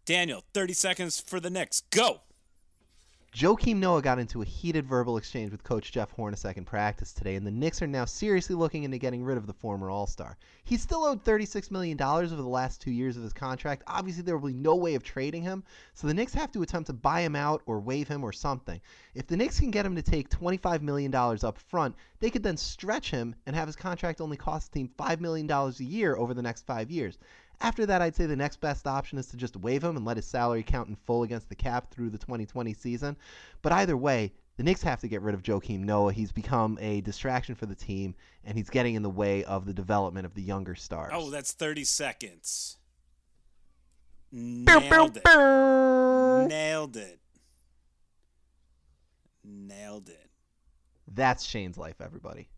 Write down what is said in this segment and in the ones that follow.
Daniel, 30 seconds for the Knicks. Go! Joakim Noah got into a heated verbal exchange with Coach Jeff Hornacek in practice today, and the Knicks are now seriously looking into getting rid of the former All-Star. He's still owed $36 million over the last 2 years of his contract. Obviously, there will be no way of trading him, so the Knicks have to attempt to buy him out or waive him or something. If the Knicks can get him to take $25 million up front, they could then stretch him and have his contract only cost the team $5 million a year over the next 5 years. After that, I'd say the next best option is to just waive him and let his salary count in full against the cap through the 2020 season. But either way, the Knicks have to get rid of Joakim Noah. He's become a distraction for the team, and he's getting in the way of the development of the younger stars. Oh, that's 30 seconds. Nailed it. Nailed it. Nailed it. That's Shane's life, everybody.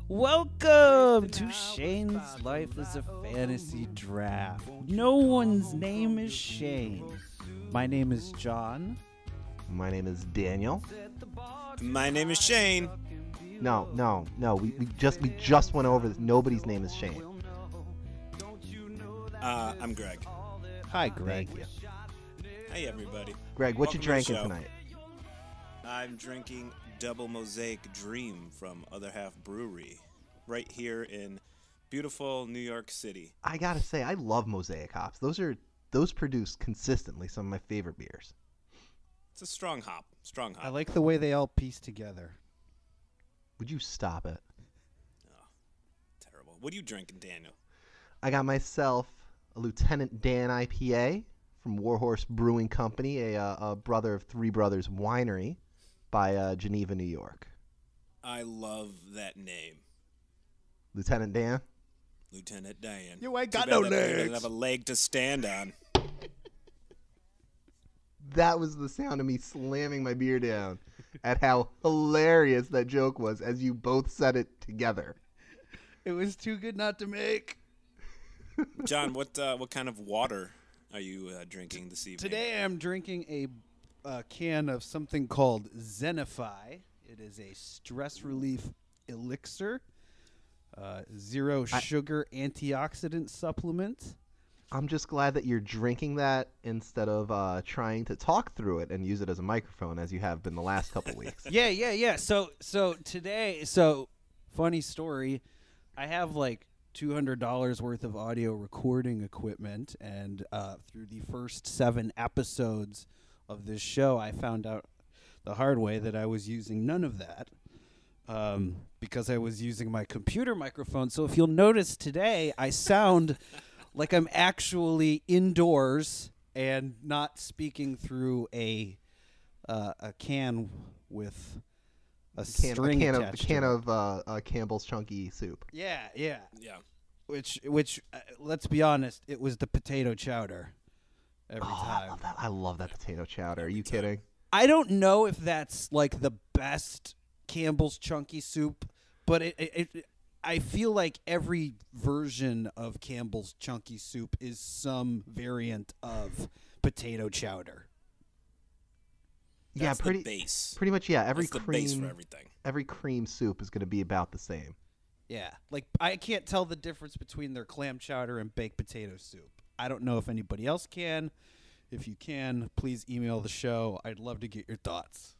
Welcome to Shane's Life is a Fantasy Draft. No one's name is Shane. My name is John. My name is Daniel. My name is Shane. No. We just went over this. Nobody's name is Shane. I'm Greg. Hi, Greg. Thank you. Hey, everybody. Greg, what you Welcome to the drinking show. tonight? I'm drinking Double Mosaic Dream from Other Half Brewery, right here in beautiful New York City. I gotta say, I love Mosaic hops. Those produce consistently some of my favorite beers. It's a strong hop. Strong hop. I like the way they all piece together. Would you stop it? Terrible. What are you drinking, Daniel? I got myself a Lieutenant Dan IPA from Warhorse Brewing Company, a brother of Three Brothers Winery by Geneva, New York. I love that name. Lieutenant Dan? Lieutenant Dan. You ain't got Too no bad that beer legs. doesn't have a leg to stand on. That was the sound of me slamming my beer down at how hilarious that joke was as you both said it together. It was too good not to make. John, what kind of water are you drinking this evening? Today I'm drinking a can of something called Zenify. It is a stress relief elixir, zero sugar antioxidant supplement. I'm just glad that you're drinking that instead of trying to talk through it and use it as a microphone as you have been the last couple weeks. Yeah. So today, funny story, I have like $200 worth of audio recording equipment, and through the first 7 episodes of this show, I found out the hard way that I was using none of that because I was using my computer microphone. So if you'll notice today, I sound like I'm actually indoors and not speaking through a can with a string attached to it. Campbell's Chunky Soup. Yeah. Yeah. Which let's be honest, it was the potato chowder every time. I love that potato chowder. Are you kidding? I don't know if that's like the best Campbell's Chunky Soup, but I feel like every version of Campbell's Chunky Soup is some variant of potato chowder. That's yeah, the base. pretty much. Yeah, every That's the base for everything. Every cream soup is going to be about the same. Yeah, like I can't tell the difference between their clam chowder and baked potato soup. I don't know if anybody else can. If you can, please email the show. I'd love to get your thoughts.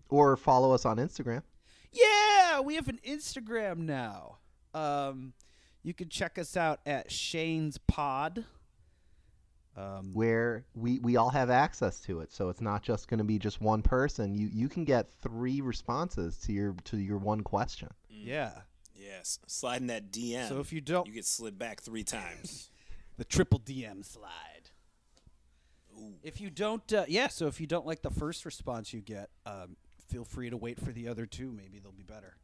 Or follow us on Instagram. Yeah, we have an Instagram now. You can check us out at Shane's Pod. Where we all have access to it, so it's not just going to be just one person. You can get 3 responses to your one question. Yeah. Yes. Slide in that DM. So if you don't, you get slid back 3 times. the triple DM slide. Ooh. If you don't, so if you don't like the first response you get, feel free to wait for the other 2. Maybe they'll be better.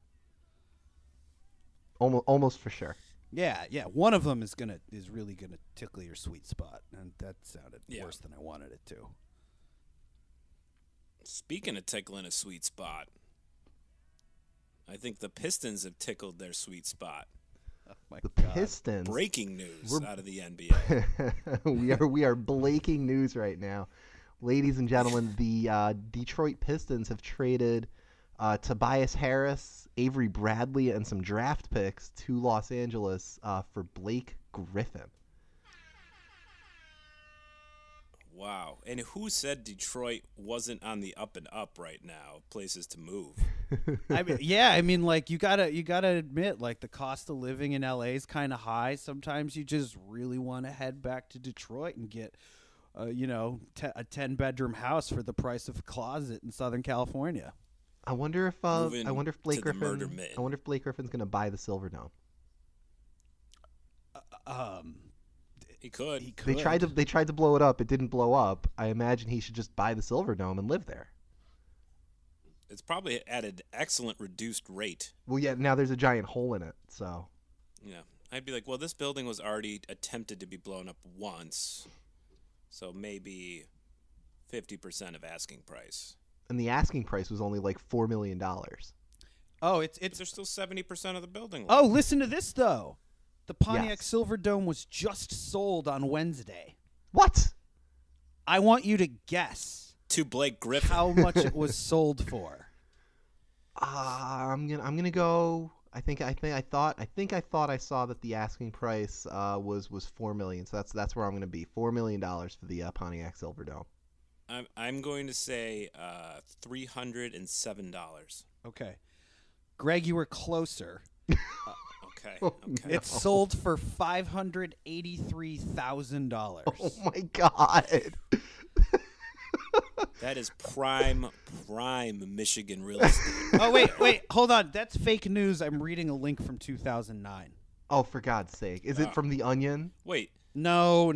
Almost for sure. Yeah. One of them is really gonna tickle your sweet spot, and that sounded worse than I wanted it to. Speaking of tickling a sweet spot, I think the Pistons have tickled their sweet spot. Oh my The God. Pistons. Breaking news We're- out of the NBA. we are breaking news right now, ladies and gentlemen. The Detroit Pistons have traded Tobias Harris, Avery Bradley, and some draft picks to Los Angeles for Blake Griffin. Wow. And who said Detroit wasn't on the up and up right now? Places to move. I mean, like you gotta admit, like the cost of living in LA is kind of high. Sometimes you just really want to head back to Detroit and get, a 10-bedroom house for the price of a closet in Southern California. I wonder if Blake to the murder Griffin. mitten. I wonder if Blake Griffin's going to buy the Silverdome. He could. They tried to blow it up. It didn't blow up. I imagine he should just buy the Silverdome and live there. It's probably at an excellent reduced rate. Well, yeah. Now there's a giant hole in it. So. Yeah. I'd be like, well, this building was already attempted to be blown up once, so maybe 50% of asking price. And the asking price was only like $4 million. Oh, But there's still 70% of the building left. Oh, listen to this though. The Pontiac Yes. Silverdome was just sold on Wednesday. What? I want you to guess To Blake Griffin. how much it was sold for. I'm gonna go. I think I thought I saw that the asking price was $4 million. So that's where I'm gonna be. $4 million for the Pontiac Silverdome. I'm going to say $307. Okay. Greg, you were closer. Okay. Oh, Okay. It sold for $583,000. Oh my God. That is prime Michigan real estate. Oh, wait, hold on. That's fake news. I'm reading a link from 2009. Oh, for God's sake! Is it from The Onion? Wait, No.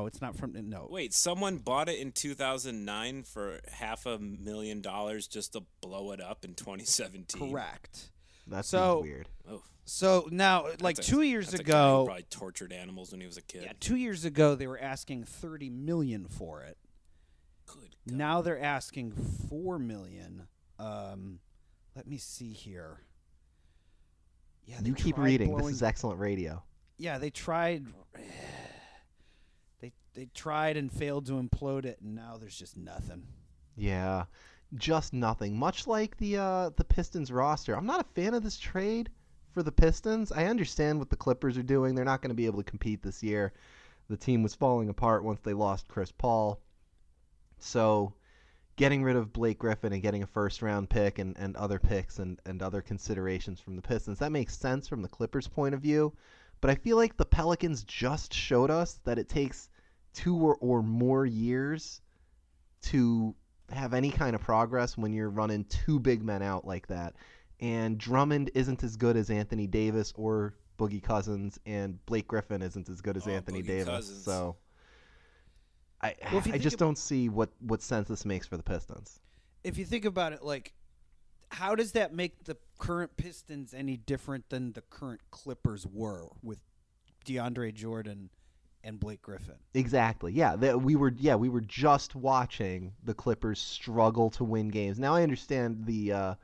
It's not from. No. wait. Someone bought it in 2009 for $500,000 just to blow it up in 2017. Correct. That So- seems weird. Oh, So now, like that's a- 2 years that's a guy who ago, probably tortured animals when he was a kid. yeah, 2 years ago they were asking $30 million for it. Good God. Now they're asking $4 million. Let me see here. Yeah, they You keep tried reading. This blowing- is excellent radio. Yeah, they tried. They tried and failed to implode it, and now there's just nothing. Yeah, just nothing. Much like the Pistons roster. I'm not a fan of this trade for the Pistons. I understand what the Clippers are doing. They're not going to be able to compete this year. The team was falling apart once they lost Chris Paul. So getting rid of Blake Griffin and getting a first-round pick and other picks and other considerations from the Pistons, that makes sense from the Clippers' point of view. But I feel like the Pelicans just showed us that it takes 2 or more years to have any kind of progress when you're running 2 big men out like that. And Drummond isn't as good as Anthony Davis or Boogie Cousins, and Blake Griffin isn't as good as Anthony Boogie Davis. Cousins. So Well, if you I think just don't see what sense this makes for the Pistons. If you think about it, like, how does that make the current Pistons any different than the current Clippers were with DeAndre Jordan and Blake Griffin? Exactly. Yeah, we were just watching the Clippers struggle to win games. Now I understand the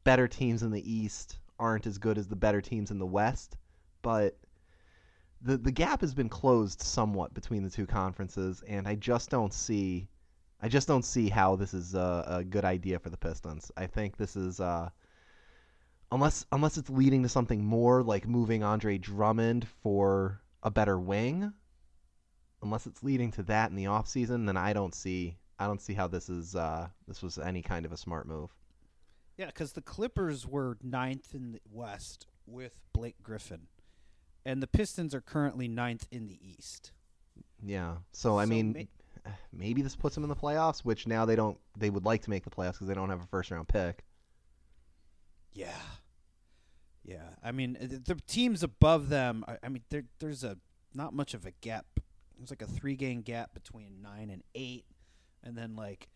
better teams in the East aren't as good as the better teams in the West, but the gap has been closed somewhat between the two conferences, and I just don't see how this is a good idea for the Pistons. I think this is unless it's leading to something more like moving Andre Drummond for a better wing. Unless it's leading to that in the offseason, then I don't see how this was any kind of a smart move. Yeah, because the Clippers were 9th in the West with Blake Griffin, and the Pistons are currently 9th in the East. Yeah. So I mean, maybe this puts them in the playoffs, which now they would like to make the playoffs because they don't have a first round pick. Yeah. I mean, the teams above them. I mean, there's not much of a gap. There's like a 3-game gap between 9 and 8, and then like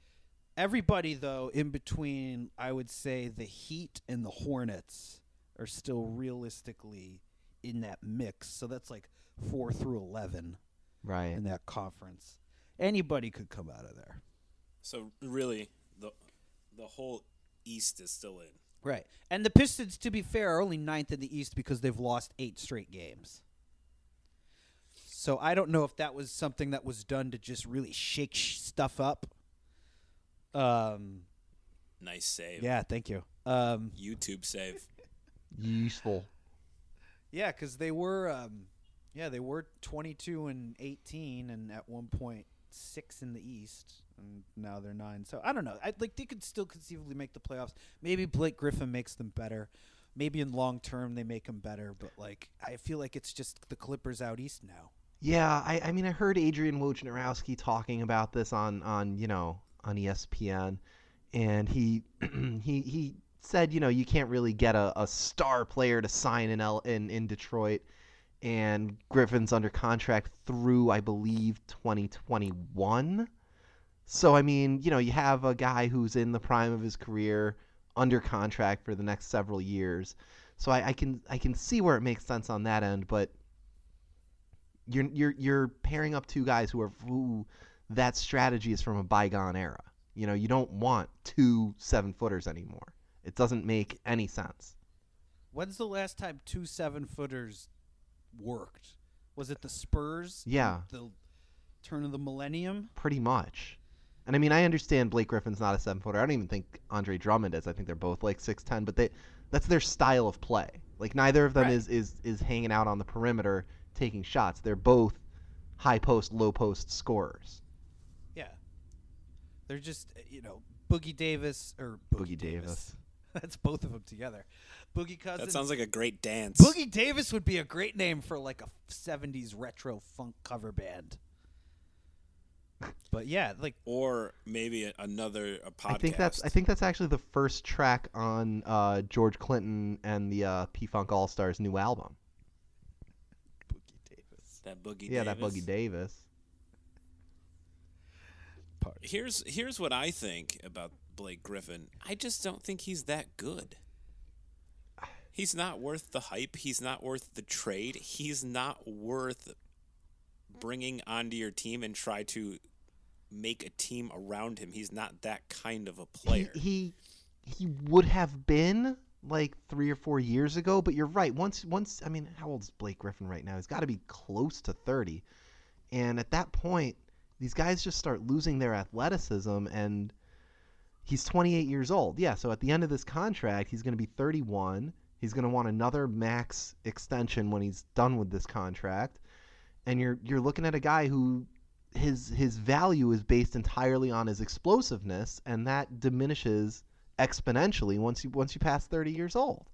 everybody though in between. I would say the Heat and the Hornets are still realistically in that mix. So that's like 4 through 11 Right. in that conference. Anybody could come out of there. So really, the whole East is still in. Right. And the Pistons, to be fair, are only 9th in the East because they've lost 8 straight games. So I don't know if that was something that was done to just really shake stuff up. Nice save. Yeah, thank you. YouTube save. Useful. Yeah, because they were 22-18, and at one point 6 in the East, and now they're 9. So I don't know. They could still conceivably make the playoffs. Maybe Blake Griffin makes them better. Maybe in long term they make them better. But I feel like it's just the Clippers out East now. Yeah, I mean, I heard Adrian Wojnarowski talking about this on ESPN, and he he said, you can't really get a star player to sign in Detroit, and Griffin's under contract through, I believe, 2021. So, I mean, you have a guy who's in the prime of his career under contract for the next several years. So I can see where it makes sense on that end, but you're pairing up two guys who that strategy is from a bygone era. You don't want 2 7-footers anymore. It doesn't make any sense. When's the last time 2 7-footers worked? Was it the Spurs? Yeah. The turn of the millennium? Pretty much. And I mean, I understand Blake Griffin's not a 7-footer. I don't even think Andre Drummond is. I think they're both 6'10", but that's their style of play. Neither of them Right. is hanging out on the perimeter taking shots. They're both high post, low post scorers. Yeah. They're just, Boogie Davis or Boogie Davis. That's both of them together. Boogie Cousins. That sounds like a great dance. Boogie Davis would be a great name for a 70s retro funk cover band. But yeah, or maybe another podcast. I think that's actually the first track on George Clinton and the P-Funk All-Stars new album. Boogie Davis. That Boogie Yeah, Davis. that Boogie Davis. Here's what I think about Blake Griffin. I just don't think he's that good. He's not worth the hype. He's not worth the trade. He's not worth bringing onto your team and try to make a team around him. He's not that kind of a player. He would have been 3 or 4 years ago, but you're right. Once I mean, how old is Blake Griffin right now? He's got to be close to 30. And at that point, these guys just start losing their athleticism, and he's 28 years old. Yeah, so at the end of this contract, he's going to be 31. He's going to want another max extension when he's done with this contract. And you're looking at a guy who his value is based entirely on his explosiveness, and that diminishes exponentially once you pass 30 years old.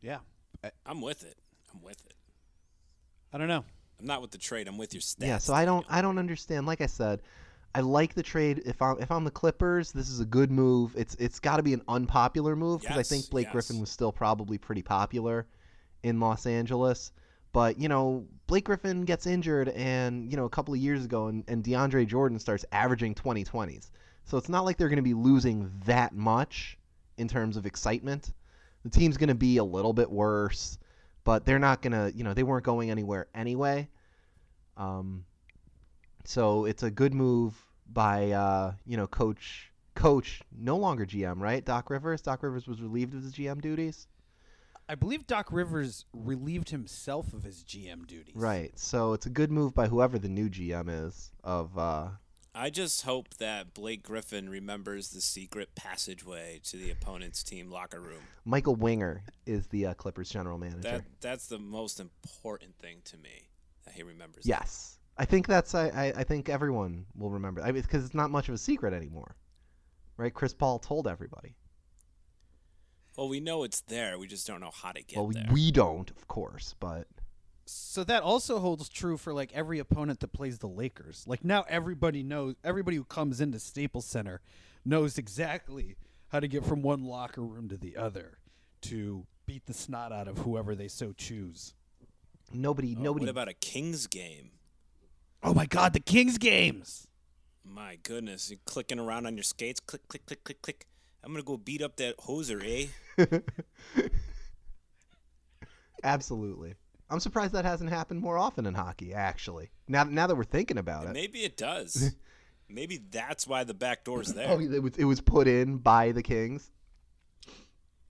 Yeah. I'm with it. I don't know. I'm not with the trade. I'm with your stats. Yeah, so I don't understand. Like I said, I like the trade. If I'm the Clippers, this is a good move. It's got to be an unpopular move because I think Blake Griffin was still probably pretty popular in Los Angeles. But, Blake Griffin gets injured and, a couple of years ago and DeAndre Jordan starts averaging 20-20s. So it's not like they're going to be losing that much in terms of excitement. The team's going to be a little bit worse, but they're not going to, they weren't going anywhere anyway. So it's a good move by, coach, no longer GM, right? Doc Rivers. Doc Rivers was relieved of his GM duties. I believe Doc Rivers relieved himself of his GM duties. Right. So it's a good move by whoever the new GM is of I just hope that Blake Griffin remembers the secret passageway to the opponent's team locker room. Michael Winger is the Clippers general manager. That's the most important thing to me, that he remembers. Yes. I think that's I think everyone will remember. I mean, because it's not much of a secret anymore. Right? Chris Paul told everybody. Well, we know it's there. We just don't know how to get there. Well, we don't, of course, but So that also holds true for every opponent that plays the Lakers. Now everybody who comes into Staples Center knows exactly how to get from one locker room to the other to beat the snot out of whoever they so choose. Nobody. What about a Kings game? Oh my God, the Kings games! My goodness, you're clicking around on your skates. Click, click, click, click, click. I'm going to go beat up that hoser, eh? Absolutely. I'm surprised that hasn't happened more often in hockey, actually. Now that we're thinking about it. Maybe it does. Maybe that's why the back door's there. Oh, it was put in by the Kings?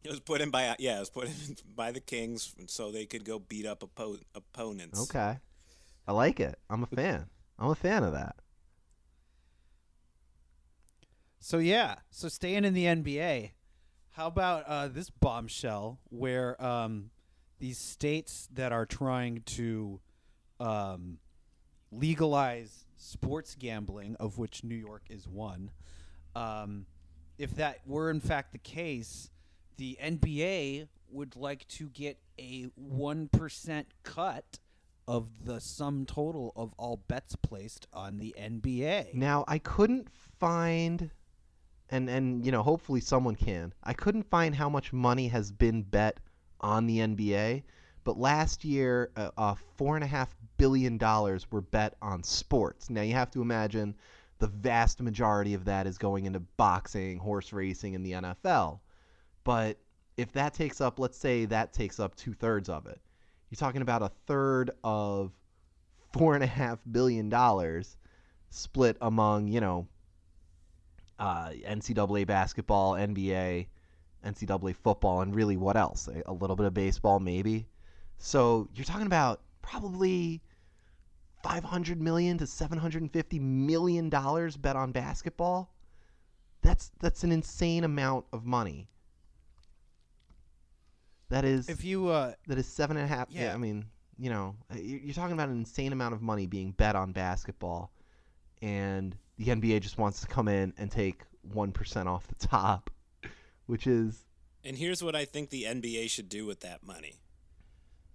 It was put in by it was put in by the Kings so they could go beat up opponents. Okay. I like it. I'm a fan. I'm a fan of that. So yeah, so staying in the NBA, how about this bombshell where these states that are trying to legalize sports gambling, of which New York is one, if that were in fact the case, the NBA would like to get a 1% cut of the sum total of all bets placed on the NBA. Now, I couldn't find, and hopefully someone can. I couldn't find how much money has been bet on the NBA, but last year, $4.5 billion were bet on sports. Now, you have to imagine the vast majority of that is going into boxing, horse racing, and the NFL. But if that takes up, let's say that takes up 2/3 of it, you're talking about a third of $4.5 billion split among, NCAA basketball, NBA, NCAA football, and really what else? A little bit of baseball, maybe. So you're talking about probably $500 million to $750 million bet on basketball. That's an insane amount of money. That is If you that is 7.5. Yeah. I mean, you're talking about an insane amount of money being bet on basketball, and the NBA just wants to come in and take 1% off the top, which is. And here's what I think the NBA should do with that money.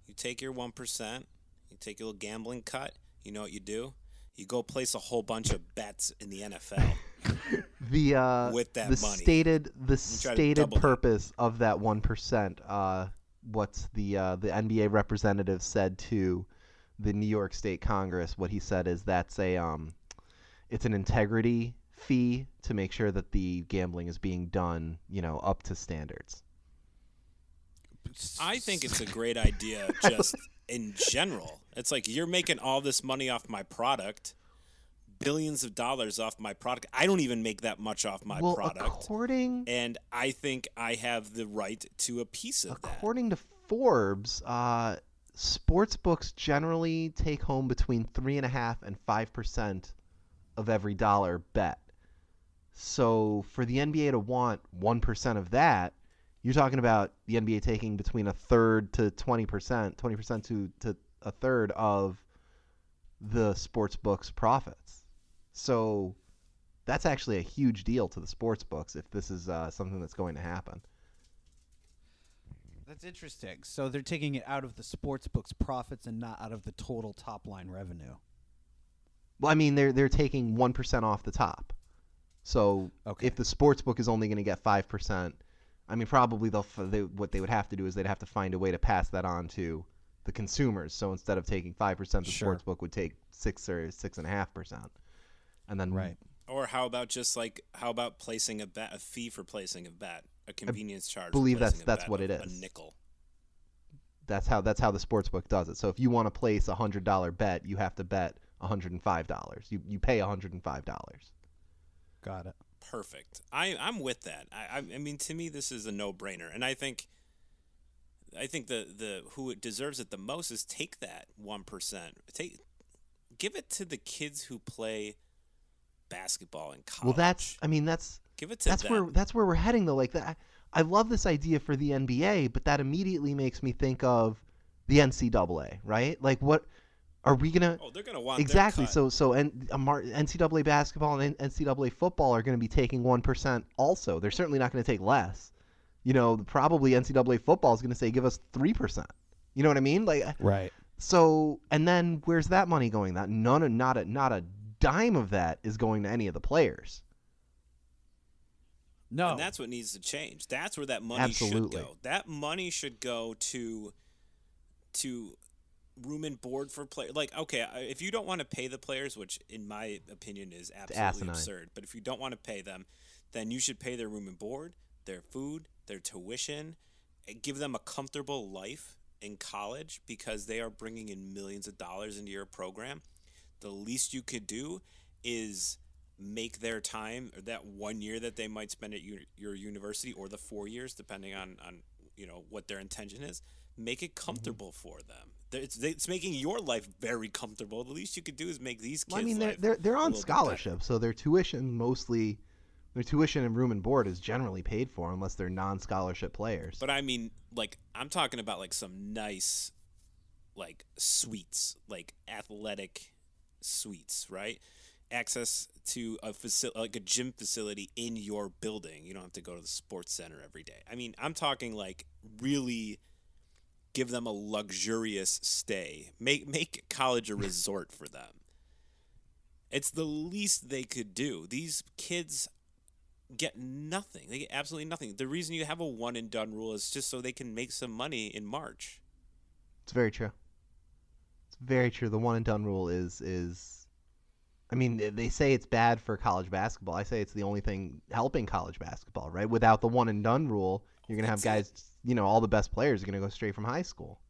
You take your 1%, you take your little gambling cut. You know what you do? You go place a whole bunch of bets in the NFL. With that money. The stated purpose of that 1%, what the NBA representative said to the New York State Congress, what he said is that's it's an integrity fee to make sure that the gambling is being done, up to standards. I think it's a great idea just in general. It's like you're making all this money off my product. Billions of dollars off my product. I don't even make that much off my product. And I think I have the right to a piece of that. According to Forbes, sports books generally take home between 3.5% and 5% of every dollar bet. So for the NBA to want 1% of that, you're talking about the NBA taking between 1/3 to 20%, 20% to 1/3 of the sports books' profits. So that's actually a huge deal to the sports books if this is something that's going to happen. That's interesting. So they're taking it out of the sports books' profits and not out of the total top line revenue. Well, I mean, they're taking 1% off the top. So if the sports book is only going to get 5%, I mean, probably what they would have to do is they'd have to find a way to pass that on to the consumers. So instead of taking 5%, the sports book would take 6 or 6.5%. And then Or how about placing a bet, a fee for placing a bet, a convenience charge? I believe that's what it is. A nickel. That's how the sports book does it. So if you want to place a $100 bet, you have to bet $105. You pay $105. Got it. Perfect. I'm with that. I mean, to me, this is a no-brainer, and I think the who it deserves it the most is take that 1%. Give it to the kids who play basketball in college. Well, give it to them. That's where we're heading though. Like that, I love this idea for the NBA, but that immediately makes me think of the NCAA, right? Like, what are we gonna? Oh, they're gonna want exactly. Their cut. So NCAA basketball and NCAA football are going to be taking 1% also. They're certainly not going to take less. Probably NCAA football is going to say give us 3%. You know what I mean? Like, right. So, and then where's that money going? That not a dime of that is going to any of the players. No. And that's what needs to change. That's where that money should go. That money should go to room and board for players. Like, okay, if you don't want to pay the players, which in my opinion is absolutely absurd, but if you don't want to pay them, then you should pay their room and board, their food, their tuition, and give them a comfortable life in college because they are bringing in millions of dollars into your program. The least you could do is make their time, or that 1 year that they might spend at your university, or the 4 years, depending on what their intention is, make it comfortable for them. It's making your life very comfortable. The least you could do is make these kids. Well, I mean, life they're a on little bit scholarship, so their tuition and room and board is generally paid for, unless they're non-scholarship players. But I mean, like, I'm talking about like some nice, like, suites, like athletic suites, right? Access to a facility, like a gym facility in your building. You don't have to go to the sports center every day. I mean, I'm talking like really give them a luxurious stay. Make college a resort for them. It's the least they could do. These kids get nothing. They get absolutely nothing. The reason you have a one and done rule is just so they can make some money in March. It's very true. It's very true. The one and done rule is I mean, they say it's bad for college basketball. I say it's the only thing helping college basketball, right? Without the one and done rule, you're going to have guys, all the best players are going to go straight from high school.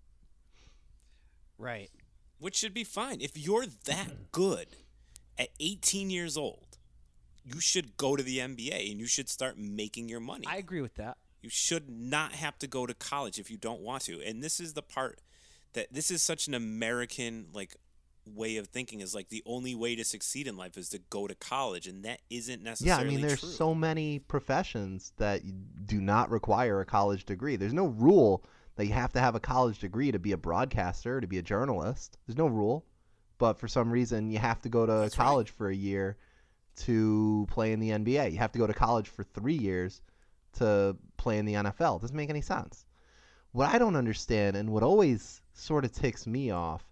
Right. Which should be fine. If you're that good at 18 years old, you should go to the NBA and you should start making your money. I agree with that. You should not have to go to college if you don't want to. And this is the part that this is such an American way of thinking, is like the only way to succeed in life is to go to college, and that isn't necessarily true. Yeah, I mean, there's so many professions that do not require a college degree. There's no rule that you have to have a college degree to be a broadcaster, to be a journalist. There's no rule. But for some reason, you have to go to college for a year to play in the NBA. You have to go to college for 3 years to play in the NFL. It doesn't make any sense. What I don't understand, and what always sort of ticks me off,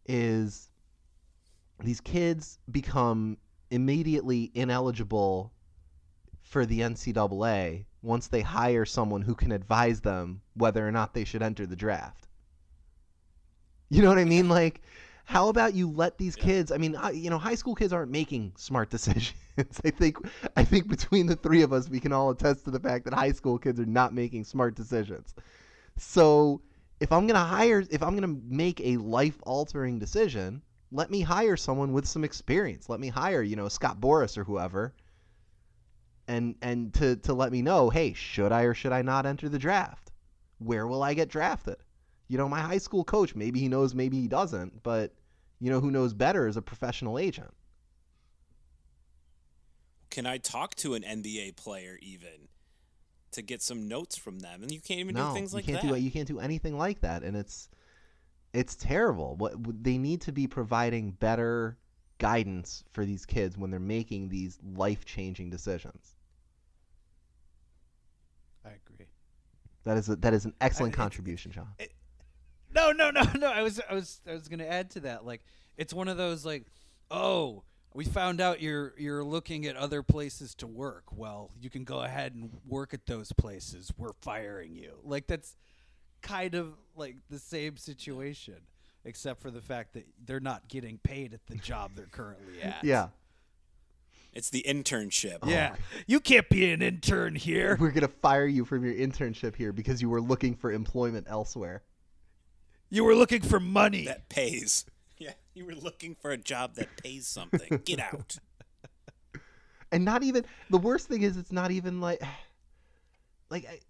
is these kids become immediately ineligible for the NCAA once they hire someone who can advise them whether or not they should enter the draft. You know what I mean? Like, how about you let these kids, I mean, high school kids aren't making smart decisions. I think between the three of us, we can all attest to the fact that high school kids are not making smart decisions. So if I'm going to make a life-altering decision, let me hire someone with some experience. Let me hire, Scott Boras or whoever, and to let me know, hey, should I or should I not enter the draft? Where will I get drafted? My high school coach, maybe he knows, maybe he doesn't, but who knows better is a professional agent. Can I talk to an NBA player even to get some notes from them? And you can't even do things like that. You can't do anything like that, and it's terrible. They need to be providing better guidance for these kids when they're making these life-changing decisions. I agree. That is an excellent contribution, John. No. I was going to add to that. Like, it's one of those we found out you're looking at other places to work. Well, you can go ahead and work at those places. We're firing you. Like, that's kind of like the same situation, except for the fact that they're not getting paid at the job they're currently at. Yeah. It's the internship. Yeah. You can't be an intern here. We're going to fire you from your internship here because you were looking for employment elsewhere. You were looking for money. That pays. Yeah, you were looking for a job that pays something. Get out. And not even, the worst thing is it's not even like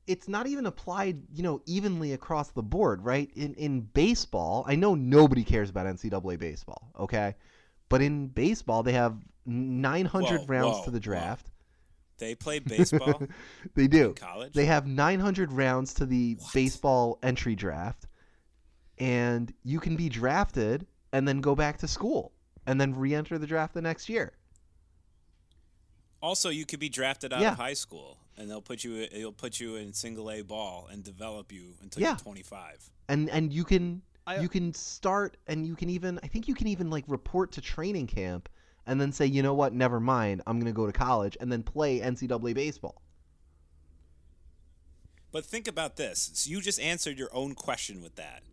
it's not even applied, evenly across the board, right? In baseball, I know nobody cares about NCAA baseball, okay? But in baseball, they have 900 rounds to the draft. They play baseball? They do. In college? They have 900 rounds to the baseball entry draft. And you can be drafted and then go back to school and then re-enter the draft the next year. Also, you could be drafted out of high school, and they'll put you in single A ball and develop you until you're 25. And you can start, and you can even, I think you can even report to training camp and then say, you know what, never mind, I'm going to go to college and then play NCAA baseball. But think about this. So you just answered your own question with that.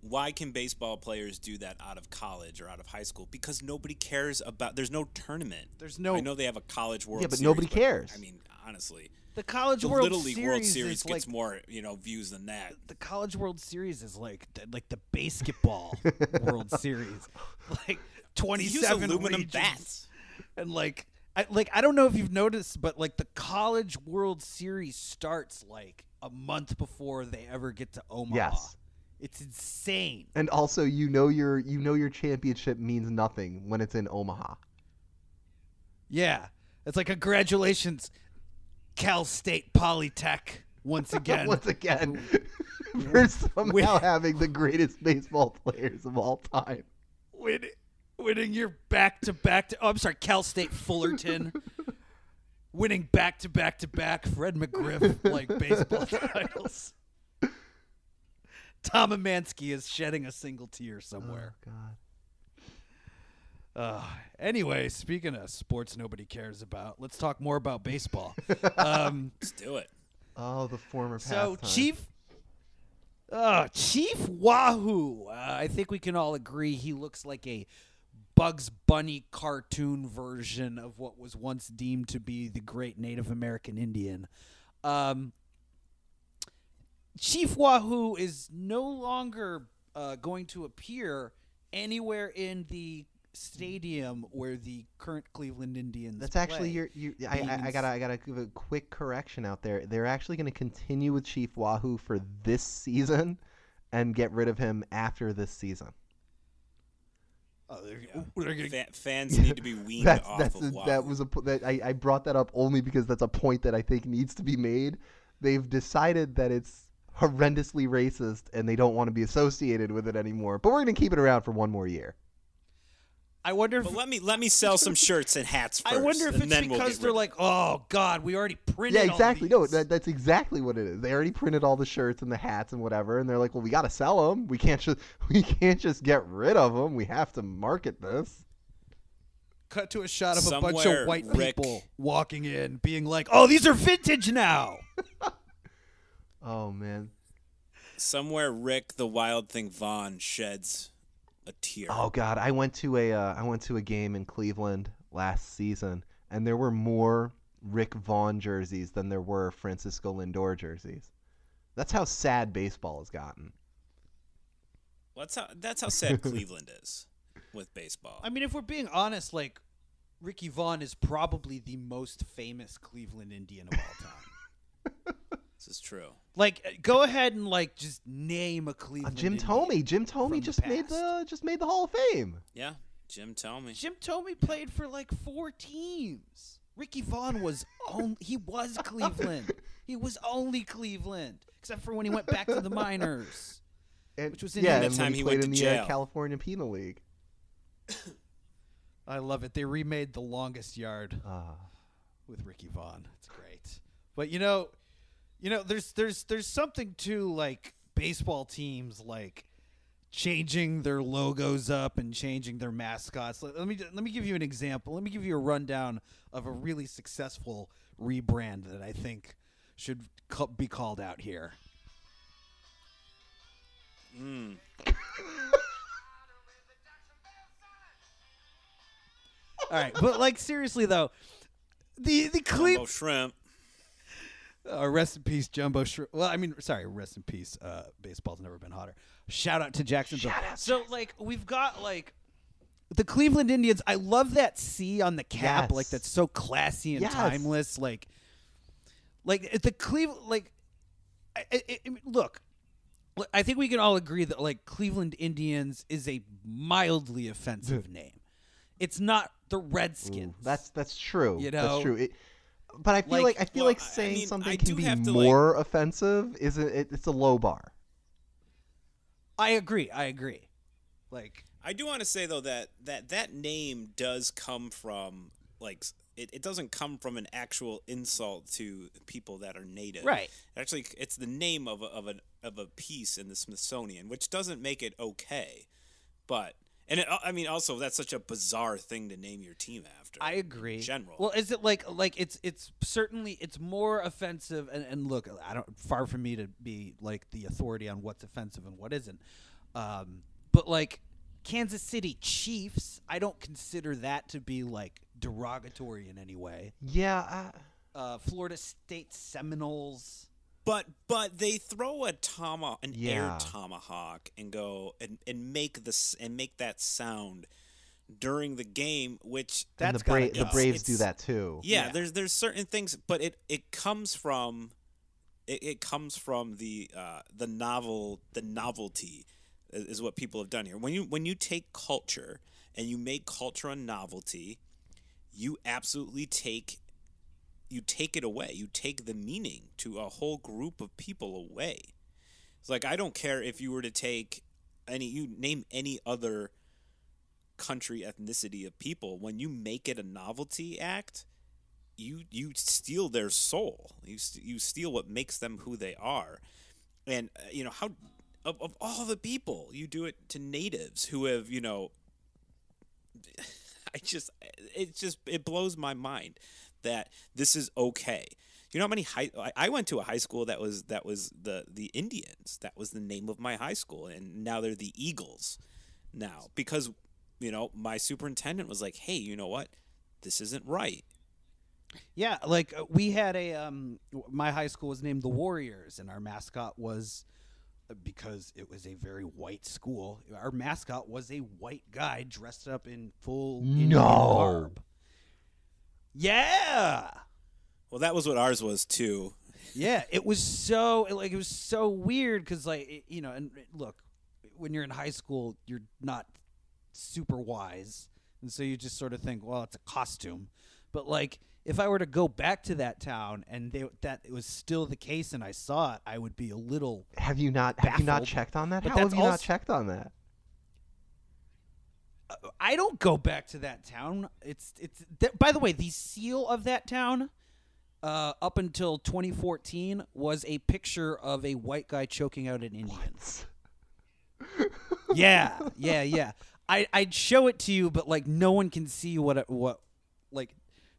Why can baseball players do that out of college or out of high school? Because nobody cares about. There's no tournament. I know they have a college World Series. Yeah, but nobody cares. I mean, honestly, the College the World Little League Series World Series gets like, more views than that. The College World Series is like the basketball World Series. Like, 27 aluminum regions. bats. And I don't know if you've noticed, but like the College World Series starts like a month before they ever get to Omaha. Yes. It's insane. And also, your championship means nothing when it's in Omaha. Yeah. It's like congratulations, Cal State Polytech once again. Once again. For somehow having the greatest baseball players of all time. Winning your back-to-back. I'm sorry, Cal State Fullerton. Winning back-to-back-to-back Fred McGriff like baseball titles. Tom Amansky is shedding a single tear somewhere. Oh, God. Anyway, speaking of sports nobody cares about, let's talk more about baseball. Let's do it. Oh, the former So pastime. Chief Wahoo. I think we can all agree he looks like a Bugs Bunny cartoon version of what was once deemed to be the great Native American Indian. Chief Wahoo is no longer going to appear anywhere in the stadium where the current Cleveland Indians That's play. actually I gotta give a quick correction out there. They're actually going to continue with Chief Wahoo for this season, and get rid of him after this season. Oh, they're gonna Fans need to be weaned off of Wahoo. I brought that up only because that's a point that I think needs to be made. They've decided that it's horrendously racist, and they don't want to be associated with it anymore. But we're going to keep it around for one more year. I wonder if But let me sell some shirts and hats first. I wonder if and it's then we'll because get they're rid of like, oh God, we already printed. Yeah, exactly. All No, these. that's exactly what it is. They already printed all the shirts and the hats and whatever, and they're like, well, we got to sell them. We can't just get rid of them. We have to market this. Cut to a shot of a bunch Somewhere, of white Rick- people walking in, being like, "Oh, these are vintage now." Oh man. Somewhere Rick the Wild Thing Vaughn sheds a tear. Oh God, I went to a game in Cleveland last season, and there were more Rick Vaughn jerseys than there were Francisco Lindor jerseys. That's how sad baseball has gotten. That's how sad Cleveland is with baseball. I mean, if we're being honest, like Ricky Vaughn is probably the most famous Cleveland Indian of all time. This is true. Like, go ahead and like just name a Cleveland. Jim Indian Thome. Jim from Thome the just made past. the Hall of Fame. Yeah, Jim, tell me. Jim Thome played for like 4 teams. Ricky Vaughn was he was Cleveland. He was only Cleveland, except for when he went back to the minors. And, Which was in yeah, the and time when he he went played in to the jail. California Penal League. I love it. They remade The Longest Yard Ah. with Ricky Vaughn. It's great. But you know, there's something to like baseball teams like changing their logos up and changing their mascots. Let me give you an example. Let me give you a rundown of a really successful rebrand that I think should be called out here. All right, but like seriously though, the Jumbo Cleveland. Shrimp. Rest in peace, Jumbo Shrimp. Well, I mean, sorry, rest in peace. Baseball's never been hotter. Shout out to Jacksonville. So, like, we've got like the Cleveland Indians. I love that C on the cap. Yes. Like, that's so classy and Yes. timeless. Like the Cleveland. Like, look, I think we can all agree that like Cleveland Indians is a mildly offensive name. It's not the Redskins. Ooh, that's true. You know? That's true. But I feel Like- like Well, I saying mean, something I can do be have to, more offensive isn't it? It's a low bar. I agree. Like. I do want to say though that name does come from like it doesn't come from an actual insult to people that are native. Right. Actually, it's the name of a piece in the Smithsonian, which doesn't make it okay. But I mean, also that's such a bizarre thing to name your team after. I agree. In general. Well, is it like it's certainly it's more offensive and look, I don't far from me to be like the authority on what's offensive and what isn't. But like Kansas City Chiefs, I don't consider that to be like derogatory in any way. Yeah. Florida State Seminoles. But they throw an Yeah. air tomahawk and go and make that sound during the game, which And That's the Braves do it's- that too. yeah, there's certain things, but it comes from it comes from the novelty is what people have done here. When you take culture and you make culture a novelty, you absolutely take it away. You take the meaning to a whole group of people away. It's like, I don't care if you were to take you name any other country, ethnicity of people. When you make it a novelty act, you steal their soul. You steal what makes them who they are. And how of all the people, you do it to natives who have it blows my mind that this is okay. You know how many I went to a high school that was the Indians. That was the name of my high school, and now they're the Eagles now, because my superintendent was like, "Hey, you know what? This isn't right." Yeah, like we had my high school was named the Warriors, and our mascot was, because it was a very white school, our mascot was a white guy dressed up in full Indian garb. Yeah. Well, that was what ours was too. Yeah, it was so weird because and look, when you're in high school, you're not super wise, and so you just sort of think, well, it's a costume. But like, if I were to go back to that town and that it was still the case and I saw it, I would be a little. Have you not baffled. checked on that? But How have that's you not also- checked on that? I don't go back to that town. By the way, the seal of that town, up until 2014, was a picture of a white guy choking out an Indian. Yeah. I'd show it to you, but like no one can see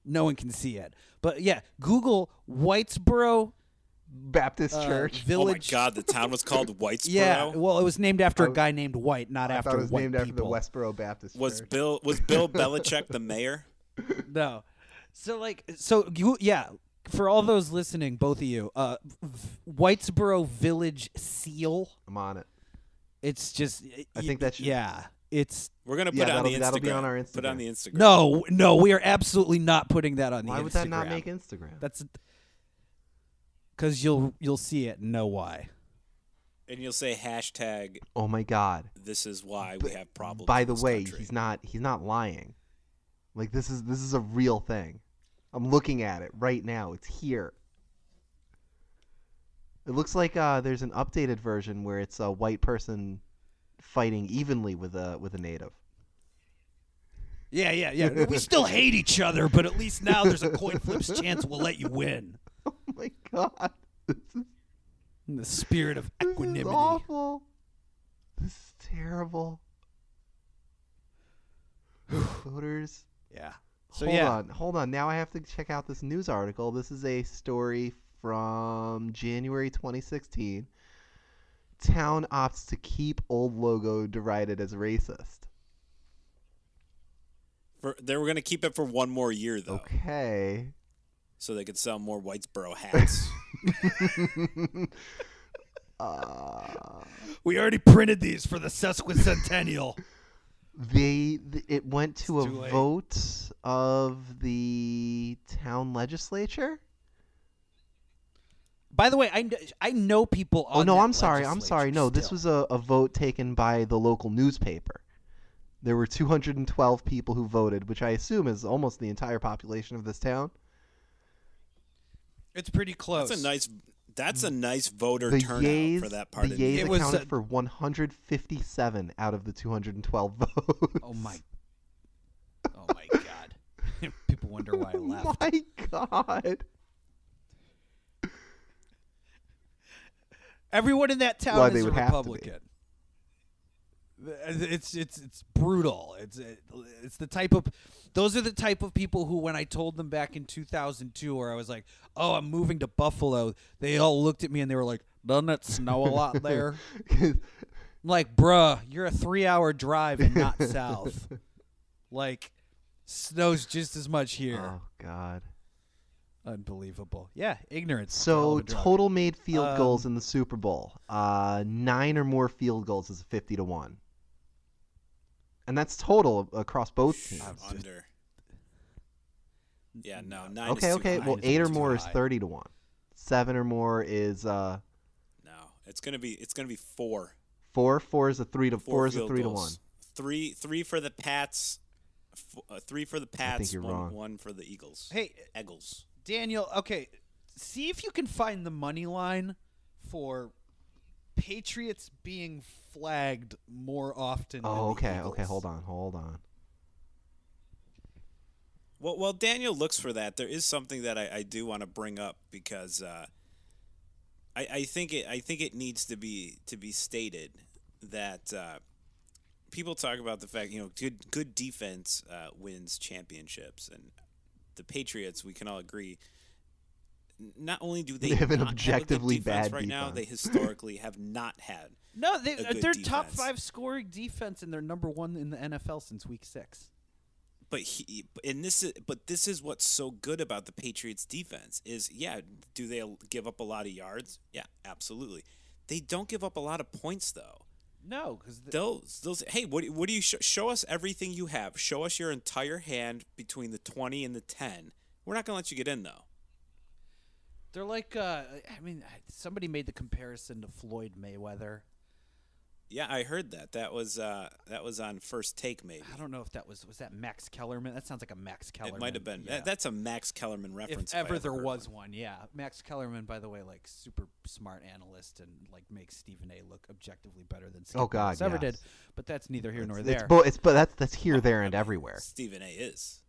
no one can see it. But yeah, Google Whitesboro Baptist Church. Village. Oh my God, the town was called Whitesboro. Yeah, well, it was named after a guy named White, not I after thought it was white named after the people. Westboro Baptist Was Church. Bill Belichick the mayor? No. For all those listening, both of you, Whitesboro Village seal. I'm on it. It's just. I think that should- Yeah, it's. We're gonna put it on the Instagram. that'll be on our Put it on Instagram. the Instagram. No, we are absolutely not putting that on the Instagram. Why would that not make Instagram? That's because you'll see it and know why. And you'll say hashtag. Oh my God! This is why we have problems. By in the this way, country. he's not lying. Like this is a real thing. I'm looking at it right now. It's here. It looks like there's an updated version where it's a white person fighting evenly with a native. Yeah. We still hate each other, but at least now there's a coin flip's chance we'll let you win. Oh my God! This is In the spirit of This equanimity. is awful. This is terrible. Voters. Yeah. So Hold on. Now I have to check out this news article. This is a story from January 2016. Town opts to keep old logo derided as racist. They were gonna keep it for one more year though, Okay. so they could sell more Whitesboro hats. We already printed these for the sesquicentennial. It went to It's a too late. vote of the town legislature. By the way, I know people on Oh no, that I'm sorry. legislature No, this still. was a vote taken by the local newspaper. There were 212 people who voted, which I assume is almost the entire population of this town. It's pretty close. That's a nice voter The turnout yeas, for that part the of the yeas year. It was accounted for 157 out of the 212 votes. Oh my God. People wonder why I left. Oh my God. Everyone in that town Why is they a would have to be. Republican. It's brutal. It's the type of those are the type of people who, when I told them back in 2002, where I was like, "Oh, I'm moving to Buffalo," they all looked at me and they were like, "Doesn't it snow a lot there?" I'm like, "Bruh, you're a 3-hour drive and not south. Like, snows just as much here." Oh God. Unbelievable. Yeah, ignorance. is a hell So of a drug. total made field goals in the Super Bowl. 9 or more field goals is 50-1. And that's total across both teams. Under. Yeah, no, 9 Okay, is too okay. high. Well, is 8 or too more is high. 30 to 1. 7 or more is No, it's gonna be 4. 4. 4 is a 3 to 4 is a field 3 to 1. goals. Three for the Pats. 3 for the Pats. you're wrong. One for the Eagles. Hey, Eagles. Daniel, okay, see if you can find the money line for Patriots being flagged more often. Oh, than the okay, Eagles. okay. Hold on. Well, while Daniel looks for that, there is something that I do want to bring up because I think it needs to be stated that people talk about the fact good defense wins championships, and the Patriots, we can all agree. Not only do they have an not objectively have a good defense bad right now, defense. they historically have not had. No, a good they're top defense. 5 scoring defense, and they're number 1 in the NFL since week 6. But this is what's so good about the Patriots defense is, do they give up a lot of yards? Yeah, absolutely. They don't give up a lot of points though. No, because Those hey, what do you show us everything you have? Show us your entire hand between the 20 and the 10. We're not going to let you get in though. they're like, somebody made the comparison to Floyd Mayweather. Yeah, I heard that. That was on First Take maybe. I don't know if that was that Max Kellerman. That sounds like a Max Kellerman. It might have been. Yeah. That's a Max Kellerman reference. If ever there heard was one, yeah. Max Kellerman, by the way, like super smart analyst and like makes Stephen A. look objectively better than Skip God, Bayless ever yes. did. But that's neither here nor It's there. but that's here, there, and everywhere. Stephen A. is.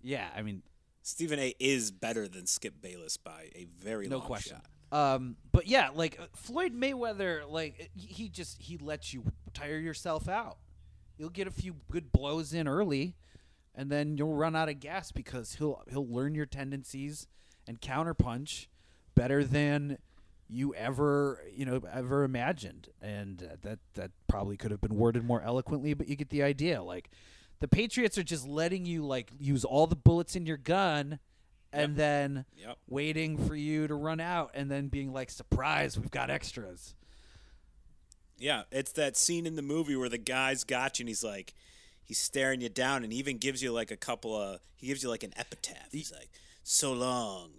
Yeah, I mean, Stephen A. is better than Skip Bayless by a very no long question. shot. But yeah, like Floyd Mayweather, like he lets you tire yourself out. You'll get a few good blows in early, and then you'll run out of gas because he'll learn your tendencies and counterpunch better than you ever imagined. And that probably could have been worded more eloquently, but you get the idea. Like the Patriots are just letting you like use all the bullets in your gun. And then waiting for you to run out and then being like, surprise, we've got extras. Yeah, it's that scene in the movie where the guy's got you and he's staring you down and even gives you like he gives you like an epitaph. He's like, so long.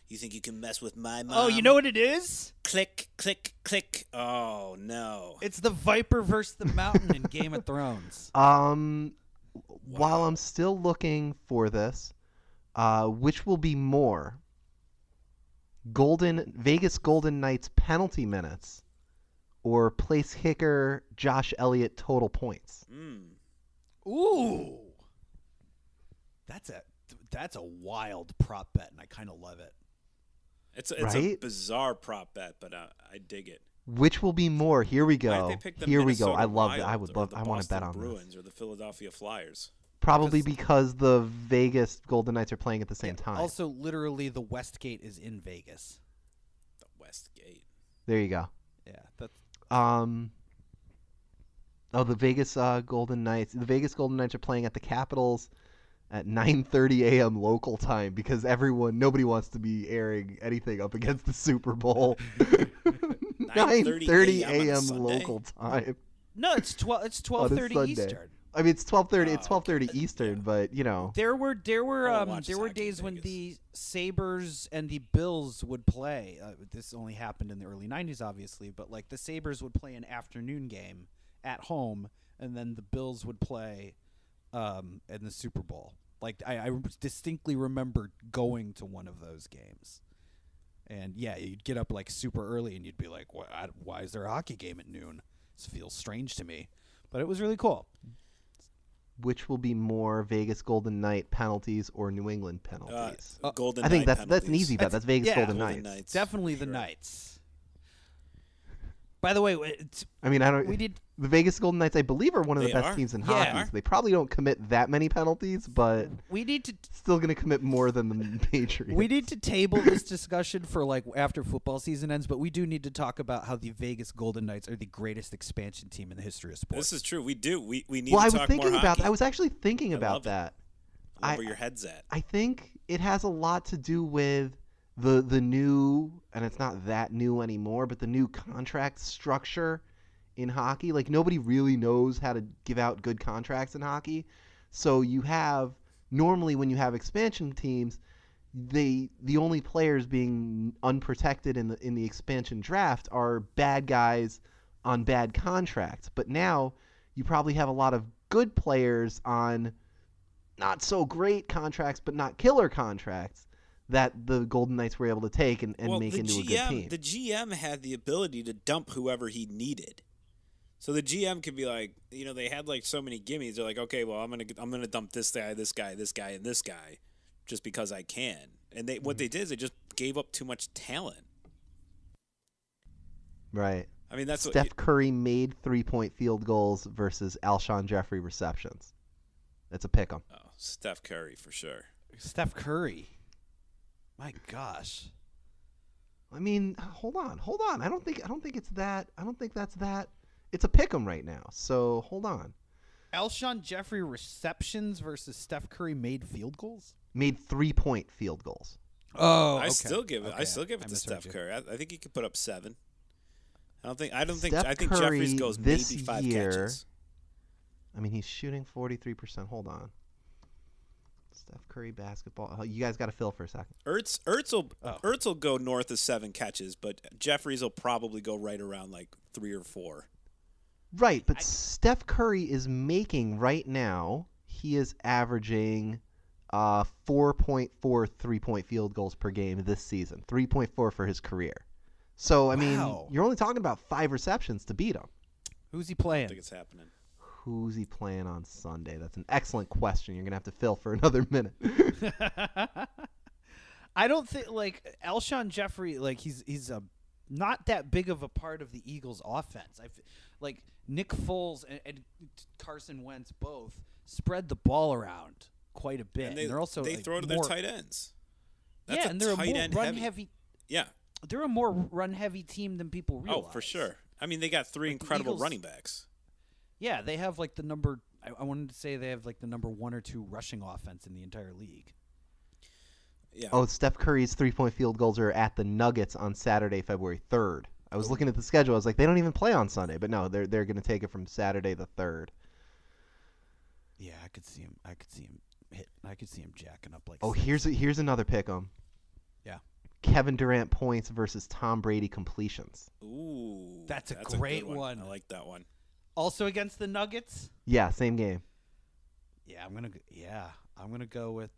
You think you can mess with my mom? Oh, you know what it is? Click, click, click. Oh, no. It's the Viper versus the Mountain in Game of Thrones. While I'm still looking for this, which will be more? Vegas Golden Knights penalty minutes or place kicker Josh Elliott total points? Ooh. That's a wild prop bet, and I kind of love it. It's Right? a bizarre prop bet, but I dig it. Which will be more? Here we Why go. did they pick the Here we Minnesota go. I love Wild that. I would or love. the I want to bet Boston on Bruins this. or the Philadelphia Flyers? Probably because the Vegas Golden Knights are playing at the same time. Also, literally, the Westgate is in Vegas. The Westgate. There you go. Yeah, that's The Vegas Golden Knights. The Vegas Golden Knights are playing at the Capitals at 9:30 a.m. local time because nobody wants to be airing anything up against the Super Bowl. 9:30 a.m. local time. no, it's 12:30 Sunday. Eastern. I mean, it's 12:30. It's Oh, 12:30 Eastern, but you know. There were watch there this were hockey in days when Vegas. the Sabres and the Bills would play. This only happened in the early 90s, obviously, but like the Sabres would play an afternoon game at home, and then the Bills would play in the Super Bowl. Like I distinctly remember going to one of those games, and yeah, you'd get up like super early, and you'd be like, "Why is there a hockey game at noon? This feels strange to me," but it was really cool. Which will be more Vegas Golden Knight penalties or New England penalties? Golden I think Knight that's an penalties. easy bet. That's Vegas yeah, Golden Golden Knights. Knights. Definitely the Sure. Knights. By the way, I mean, we did. The Vegas Golden Knights, I believe, are one of the They best are. teams in Yeah. hockey. They are. So they probably don't commit that many penalties, but We need to still going to commit more than the Patriots. we need to table this discussion for like after football season ends, but we do need to talk about how the Vegas Golden Knights are the greatest expansion team in the history of sports. This is true. We do. We need Well, to I was talk thinking more about. hockey. I was actually thinking I about love it. that. I love I- where your head's at. I think it has a lot to do with the new, and it's not that new anymore, but the new contract structure in hockey. Like, nobody really knows how to give out good contracts in hockey. So you have, normally when you have expansion teams, the only players being unprotected in the expansion draft are bad guys on bad contracts. But now you probably have a lot of good players on not so great contracts, but not killer contracts that the Golden Knights were able to take and make into a good team. The GM had the ability to dump whoever he needed. So the GM could be like, they had like so many gimmies. They're like, okay, well, I'm gonna dump this guy, and this guy, just because I can. And what they did is they just gave up too much talent. Right. I mean, that's Steph Curry made 3-point field goals versus Alshon Jeffrey receptions. That's a pick 'em. Oh, Steph Curry for sure. Steph Curry. My gosh. I mean, hold on. I don't think it's that. I don't think that's that. It's a pick 'em right now. So hold on. Alshon Jeffrey receptions versus Steph Curry made field goals. Made 3-point field goals. Oh, I still give it to Steph Curry. I think he could put up 7. I think Jeffries goes maybe 5 catches. I mean, he's shooting 43%. Hold on. Steph Curry basketball. Oh, you guys got to fill for a second. Ertz will go north of 7 catches, but Jeffries will probably go right around like 3 or 4. Right, but Steph Curry is making right now, he is averaging 4.4 3-point field goals per game this season. 3.4 for his career. So, I mean, you're only talking about 5 receptions to beat him. Who's he I playing? don't think it's happening. Who's he playing on Sunday? That's an excellent question. You're going to have to fill for another minute. I don't think, Alshon Jeffrey, he's not that big of a part of the Eagles' offense. Nick Foles and Carson Wentz both spread the ball around quite a bit. And they're also they throw to their tight ends. That's and they're a more run heavy. Yeah. They're a more run-heavy team than people realize. Oh, for sure. I mean, they got 3 incredible running backs. Yeah, they have the number. I wanted to say they have the number 1 or 2 rushing offense in the entire league. Yeah. Oh, Steph Curry's 3-point field goals are at the Nuggets on Saturday, February 3rd. I was looking at the schedule. I was like, they don't even play on Sunday, but no, they're going to take it from Saturday the 3rd. Yeah, I could see him. I could see him jacking up Oh, here's another pick 'em. Yeah. Kevin Durant points versus Tom Brady completions. Ooh, that's a great one. I like that one. Also against the Nuggets? Yeah, same game. Yeah, I'm gonna go with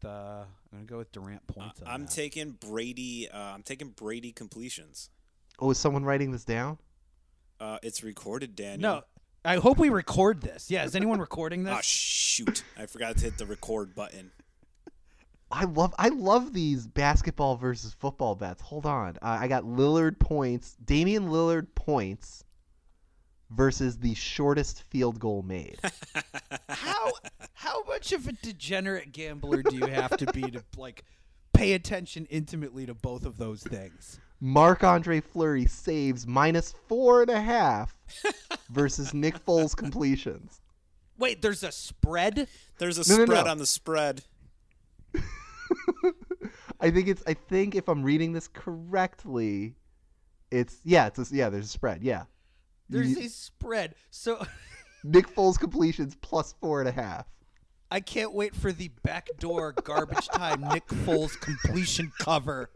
Durant points. I'm taking Brady. I'm taking Brady completions. Oh, is someone writing this down? It's recorded, Daniel. No, I hope we record this. Yeah, is anyone recording this? Oh shoot! I forgot to hit the record button. I love these basketball versus football bets. Hold on, I got Lillard points, Damian Lillard points versus the shortest field goal made. How much of a degenerate gambler do you have to be to pay attention intimately to both of those things? Marc-Andre Fleury saves -4.5 versus Nick Foles completions. Wait, there's a spread? There's a spread on the spread. I think if I'm reading this correctly, there's a spread. Yeah. There's a spread. So Nick Foles completions +4.5. I can't wait for the backdoor garbage time Nick Foles completion cover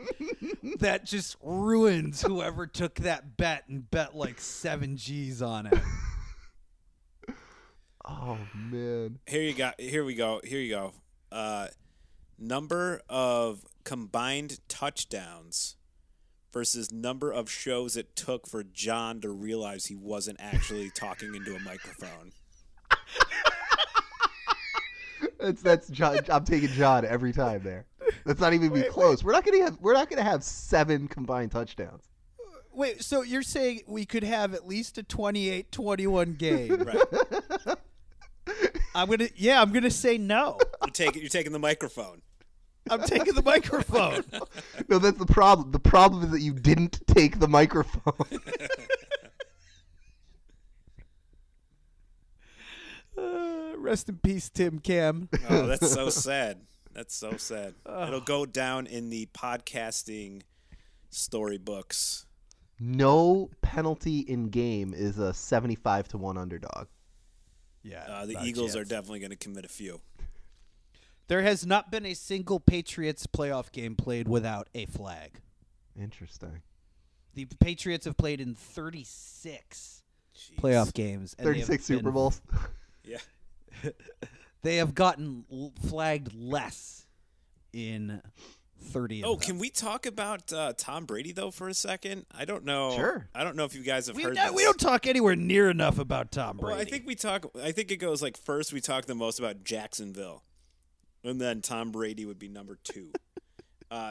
that just ruins whoever took that bet and bet 7 G's on it. Oh man. Here we go. Number of combined touchdowns versus number of shows it took for John to realize he wasn't actually talking into a microphone. That's John. I'm taking John every time there. That's not even be close. We're not gonna have 7 combined touchdowns. Wait, so you're saying we could have at least a 28-21 game? Right. I'm gonna say no. You're taking the microphone. I'm taking the microphone. No, that's the problem. The problem is that you didn't take the microphone. Rest in peace, Tim Cam. Oh, that's so sad. That's so sad. It'll go down in the podcasting storybooks. no penalty in game is a 75-1 underdog. Yeah, The Eagles are definitely going to commit a few. There has not been a single Patriots playoff game played without a flag. Interesting. The Patriots have played in 36 playoff games. And 36 Super Bowls. Yeah. They have gotten flagged less in 30 of them. Can we talk about Tom Brady, though, for a second? I don't know. Sure. I don't know if you guys have heard this. We don't talk anywhere near enough about Tom Brady. Well, I think it goes like first we talk the most about Jacksonville, and then Tom Brady would be number 2.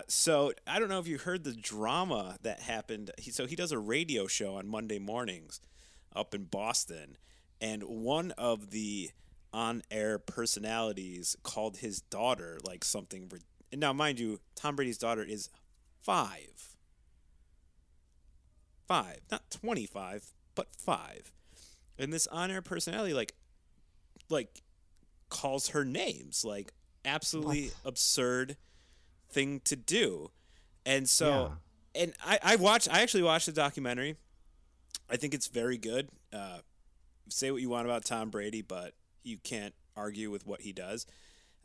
So I don't know if you heard the drama that happened. He does a radio show on Monday mornings up in Boston, and one of the on-air personalities called his daughter like something. And now, mind you, Tom Brady's daughter is 5. 5, not 25, but 5. And this on-air personality like calls her names, like absolutely absurd thing to do. And so, and I actually watched the documentary. I think it's very good. Say what you want about Tom Brady, but you can't argue with what he does.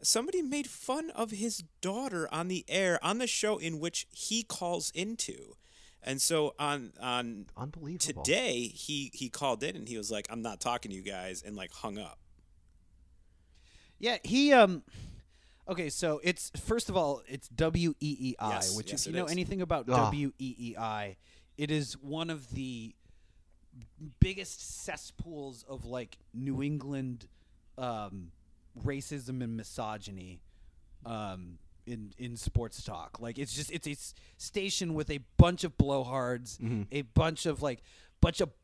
Somebody made fun of his daughter on the air on the show in which he calls into. And so on Unbelievable. Today he called in and he was like, "I'm not talking to you guys," and like hung up. Yeah, he okay, so it's first of all, it's WEEI, which if you know anything about WEEI, it is one of the biggest cesspools of like New England racism and misogyny in sports talk. Like it's a station with a bunch of blowhards, a bunch of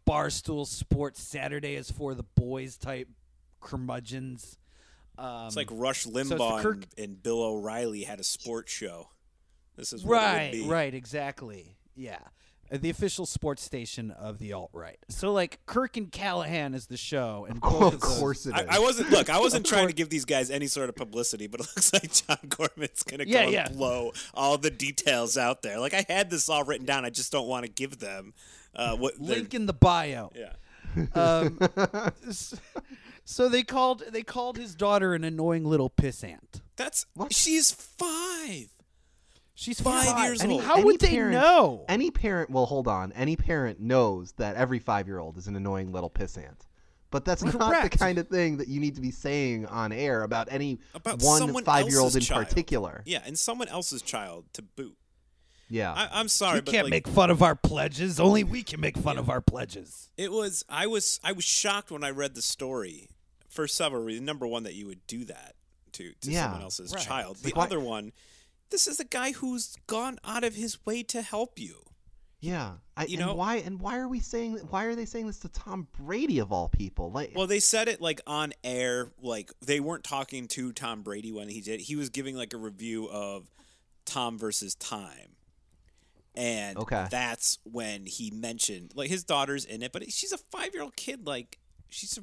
barstool sports Saturday is for the boys type curmudgeons. It's like Rush Limbaugh and Bill O'Reilly had a sports show. This is what it would be. Right, exactly. Yeah. The official sports station of the alt-right. So, like, Kirk and Callahan is the show. And of course it is. I wasn't trying to give these guys any sort of publicity, but it looks like John Gorman's going to go and blow all the details out there. Like, I had this all written down. I just don't want to give them link in the bio. Yeah. So they called his daughter an annoying little pissant. She's 5. She's 5 years old. How would they know? Any parent, well, hold on. Any parent knows that every 5-year-old is an annoying little pissant. But that's not the kind of thing that you need to be saying on air about one 5-year-old in particular. Yeah, and someone else's child to boot. Yeah. I'm sorry, you but can't make fun of our pledges. Only we can make fun of our pledges. I was shocked when I read the story for several reasons. Number one, that you would do that to someone else's child. The other one, this is a guy who's gone out of his way to help you. Yeah, why are we saying? Why are they saying this to Tom Brady of all people? Well, they said it like on air, like they weren't talking to Tom Brady when he did. He was giving like a review of Tom versus Time, and that's when he mentioned like his daughter's in it, but she's a 5-year-old kid. Like she's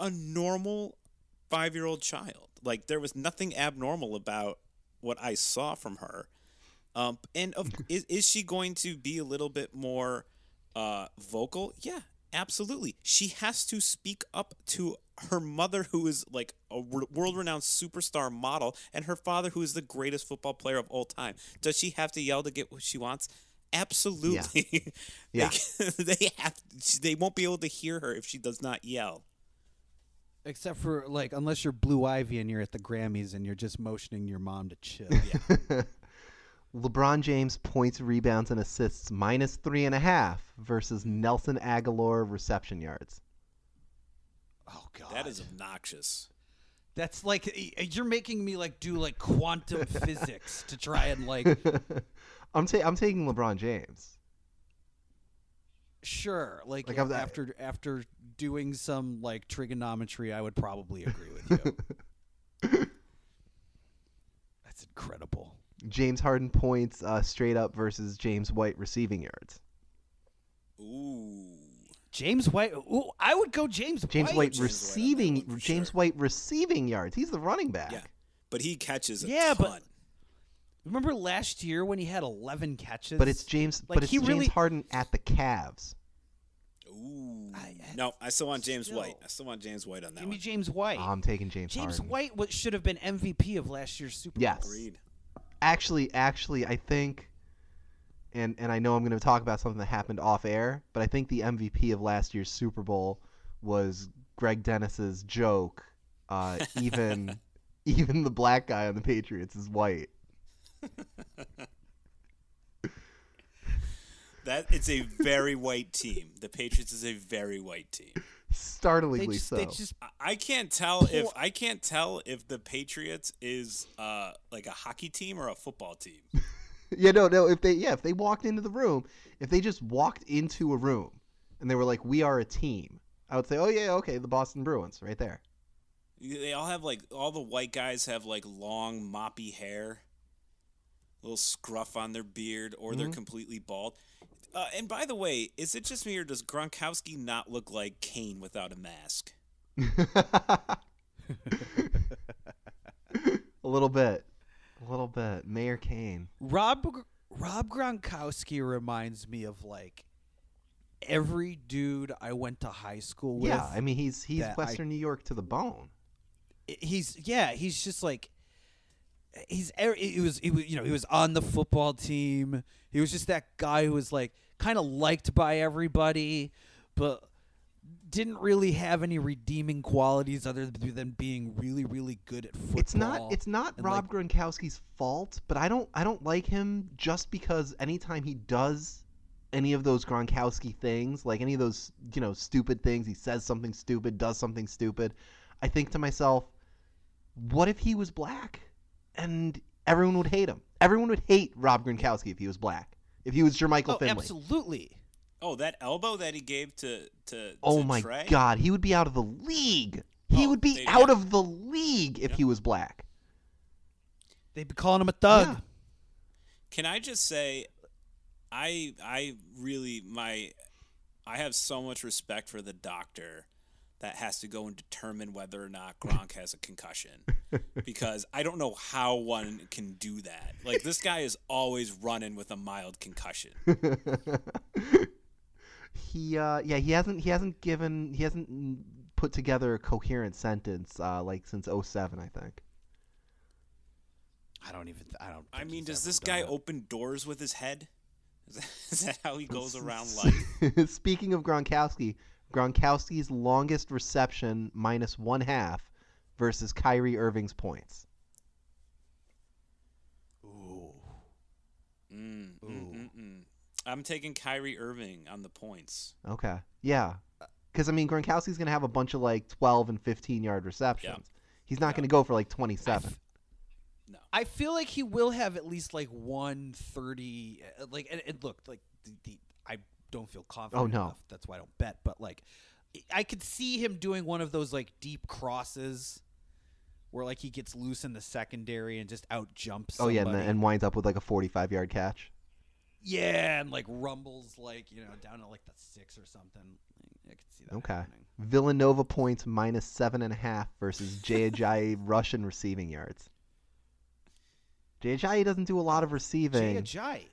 a normal 5-year-old child. Like there was nothing abnormal about what I saw from her. Is she going to be a little bit more vocal? Yeah, absolutely. She has to speak up to her mother, who is like a world-renowned superstar model, and her father, who is the greatest football player of all time. Does she have to yell to get what she wants? Absolutely. Yeah. They won't be able to hear her if she does not yell. Except for like, unless you're Blue Ivy and you're at the Grammys and you're just motioning your mom to chill. Yeah. LeBron James points, rebounds, and assists -3.5 versus Nelson Aguilar reception yards. Oh God, that is obnoxious. That's like you're making me like do like quantum physics to try and like. I'm taking LeBron James. Sure, like after doing some like trigonometry, I would probably agree with you. That's incredible. James Harden points straight up versus James White receiving yards. Ooh. James White. Ooh, I would go James White. James White receiving yards. He's the running back. Yeah, but he catches a ton. Remember last year when he had 11 catches? But it's James. Like, but it's he James really- Harden at the Cavs. Ooh. No, I still want James Still. White. I still want James White on that Give me one. James White. I'm taking James Harden. White should have been MVP of last year's Super Bowl. Yes. Agreed. Actually, I think, and I know I'm going to talk about something that happened off air, but I think the MVP of last year's Super Bowl was Greg Dennis's joke. Even the black guy on the Patriots is white. That it's a very white team. The Patriots is a very white team. Startlingly so. They just I can't tell if the Patriots is like a hockey team or a football team. Yeah, no. If they walked into the room, if they just walked into a room and they were like, "We are a team," I would say, "Oh yeah, okay, the Boston Bruins, right there." They all have all the white guys have long moppy hair, a little scruff on their beard, or they're completely bald. And by the way, is it just me or does Gronkowski not look like Kane without a mask? A little bit. Mayor Kane. Rob Gronkowski reminds me of every dude I went to high school with. Yeah, I mean he's that Western New York to the bone. He's just he was on the football team. He was just that guy who was kind of liked by everybody, but didn't really have any redeeming qualities other than being really, really good at football. It's not Rob Gronkowski's fault, but I don't like him just because anytime he does any of those Gronkowski things, like any of those, stupid things, he says something stupid, does something stupid, I think to myself, what if he was black? And everyone would hate him. Everyone would hate Rob Gronkowski if he was black. If he was Jermichael Finley. Absolutely. Oh, that elbow that he gave to Oh my Trey? God, he would be out of the league. He would be out of the league if he was black. They'd be calling him a thug. Yeah. Can I just say, I have so much respect for the doctor that has to go and determine whether or not Gronk has a concussion, because I don't know how one can do that. This guy is always running with a mild concussion. He hasn't put together a coherent sentence since 2007, I think. I mean, does this guy open doors with his head? Is that how he goes around life? Speaking of Gronkowski's longest reception -1/2 versus Kyrie Irving's points. Ooh. I'm taking Kyrie Irving on the points. Okay. Yeah. Because, Gronkowski's going to have a bunch of 12 and 15-yard receptions. Yep. He's not going to go for 27. No. I feel like he will have at least 130. And look, I don't feel confident. Oh, no. Enough. That's why I don't bet. But I could see him doing one of those deep crosses where he gets loose in the secondary and just out jumps. Oh yeah, and winds up with a 45-yard catch. Yeah, and rumbles down to the 6 or something. I could see that. Okay. Happening. Villanova points -7.5 versus Jay Ajayi Russian receiving yards. Jay Ajayi doesn't do a lot of receiving. Jay Ajayi.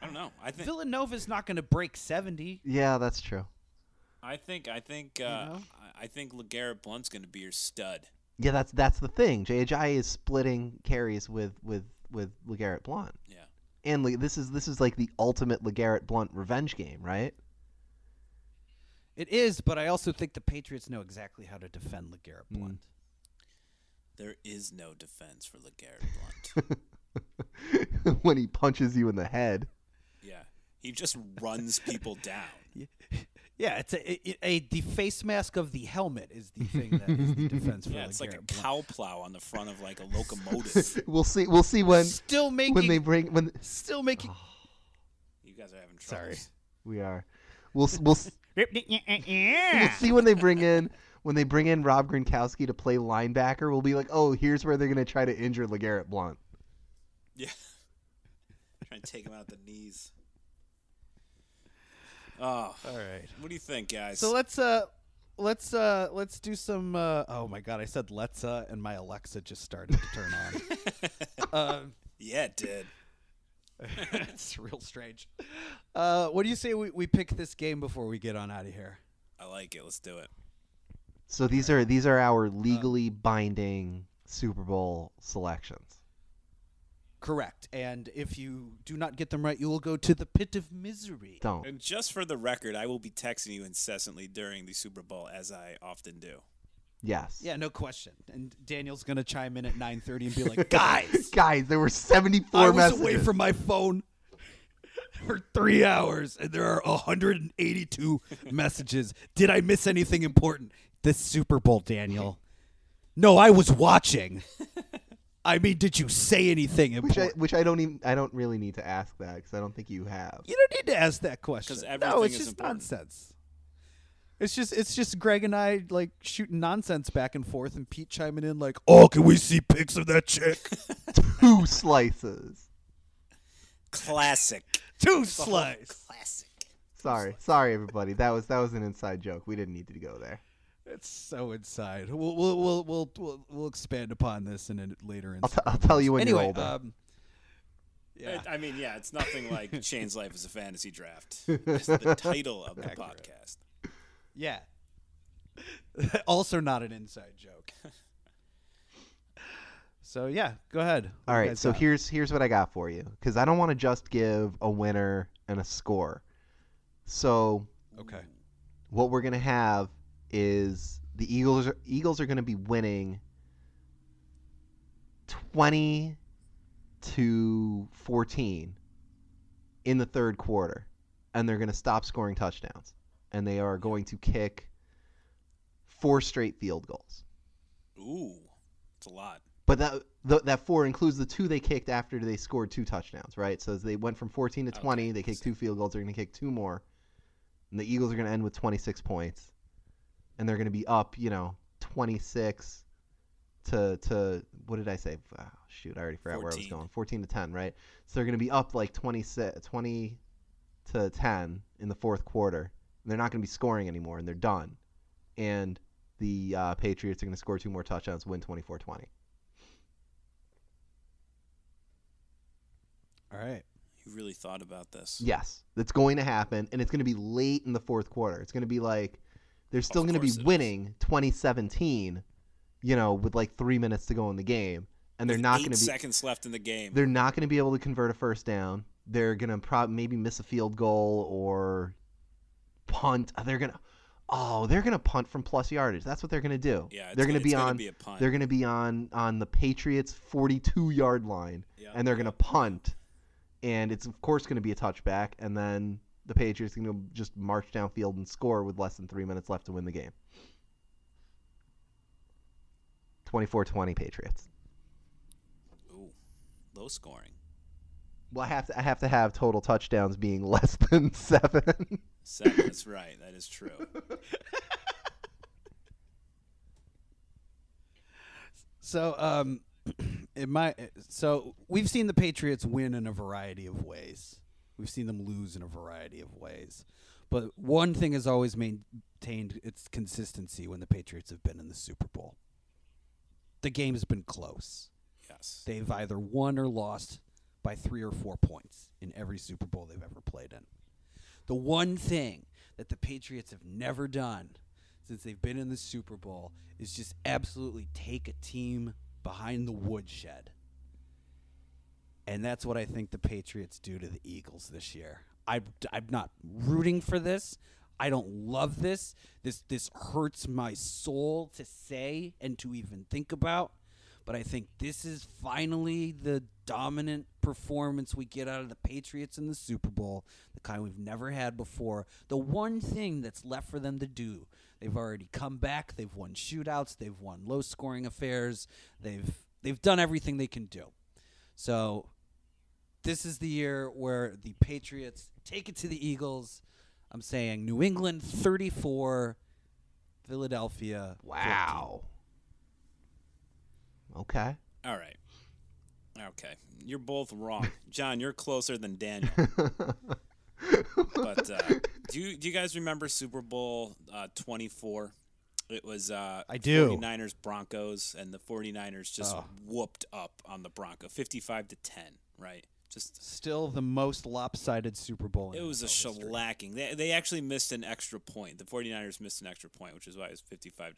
I don't know. I think Villanova's not going to break 70. Yeah, that's true. I think LeGarrette Blount's going to be your stud. Yeah, that's the thing. Jay Ajayi is splitting carries with LeGarrette Blount. Yeah. And this is the ultimate LeGarrette Blount revenge game, right? It is, but I also think the Patriots know exactly how to defend LeGarrette Blount. There is no defense for LeGarrette Blount. When he punches you in the head. Yeah. He just runs people down. Yeah, it's the face mask of the helmet is the thing that is the defense for Yeah, it's like a LeGarrette cow plow on the front of a locomotive. We'll see when Still making. when they bring Still making. You guys are having trouble. Sorry. we are. We'll see when they bring in Rob Gronkowski to play linebacker. We'll be like, oh, here's where they're gonna try to injure LeGarrette Blount. Yeah. Trying to take him out at the knees. Oh. All right. What do you think, guys? So let's do some. Oh my God, I said let's and my Alexa just started to turn on. Yeah, it did. It's real strange. What do you say we pick this game before we get on out of here? I like it. Let's do it. So these are our legally binding Super Bowl selections. Correct. And if you do not get them right, you will go to the pit of misery. Don't. And just for the record, I will be texting you incessantly during the Super Bowl, as I often do. Yes. Yeah, no question. And Daniel's gonna chime in at 9:30 and be like, "Guys, Guys, there were 74 I was messages. away from my phone for 3 hours, and there are 182 messages. Did I miss anything important? This Super Bowl, Daniel? No, I was watching. I mean, did you say anything important? Which I don't really need to ask that because I don't think you have. You don't need to ask that question. 'Cause No, everything it's is just important. nonsense. It's just Greg and I like shooting nonsense back and forth, and Pete chiming in like, "Oh, can we see pics of that chick?" 2 slices. Classic. Two slice. Classic. Sorry, everybody. That was an inside joke. We didn't need to go there. It's so inside. We'll expand upon this in a later. I'll tell you when Anyway, you're older. yeah. I mean, yeah, it's nothing like Shane's Life as a Fantasy Draft. It's the title of the podcast. Yeah. Also not an inside joke. So yeah, go ahead. What All you right, guys so got? here's what I got for you because I don't want to just give a winner and a score. So Okay. what we're gonna have is the Eagles are gonna be winning 20-14 in the third quarter, and they're gonna stop scoring touchdowns, and they are going to kick 4 straight field goals. Ooh, it's a lot. But that 4 includes the 2 they kicked after they scored 2 touchdowns, right? So as they went from 14 to 20, they kicked 2 field goals. They're going to kick 2 more, and the Eagles are going to end with 26 points, and they're going to be up, 26 to what did I say? Oh, shoot, I already forgot where I was 14. going. 14 to 10, right? So they're going to be up like 20 to 10 in the fourth quarter. And they're not going to be scoring anymore, and they're done. And the Patriots are going to score 2 more touchdowns, win 24-20. All right. You really thought about this. Yes, that's going to happen, and it's going to be late in the fourth quarter. It's going to be like they're still Of going to be course it is. winning 2017, with like 3 minutes to go in the game, and they're With not 8 going to be seconds left in the game. they're not going to be able to convert a first down. They're going to maybe miss a field goal or punt. They're going to punt from plus yardage. That's what they're going to do. Yeah, they're going to be gonna on be a punt. they're going to be on the Patriots 42-yard line, Yeah, and they're yeah. going to punt. And it's, of course, going to be a touchback, and then the Patriots are going to just march downfield and score with less than 3 minutes left to win the game. 24-20 Patriots. Ooh, low scoring. Well, I have to have total touchdowns being less than 7. 7, that's right. That is true. So, so we've seen the Patriots win in a variety of ways. We've seen them lose in a variety of ways. But one thing has always maintained its consistency when the Patriots have been in the Super Bowl. The game has been close. Yes. They've either won or lost by 3 or 4 points in every Super Bowl they've ever played in. The one thing that the Patriots have never done since they've been in the Super Bowl is just absolutely take a team behind the woodshed. And that's what I think the Patriots do to the Eagles this year. I'm not rooting for this. I don't love this. This hurts my soul to say and to even think about. But I think this is finally the dominant performance we get out of the Patriots in the Super Bowl, the kind we've never had before. The one thing that's left for them to do. They've already come back. They've won shootouts. They've won low-scoring affairs. They've done everything they can do. So this is the year where the Patriots take it to the Eagles. I'm saying New England 34, Philadelphia 14. Wow. Okay. All right. Okay. You're both wrong. John, you're closer than Daniel. But do you guys remember Super Bowl 24? It was I do. 49ers Broncos, and the 49ers just whooped up on the Broncos, 55-10, right? Just still the most lopsided Super Bowl. It was a shellacking. They actually missed an extra point. The 49ers missed an extra point, which is why it was 55-10.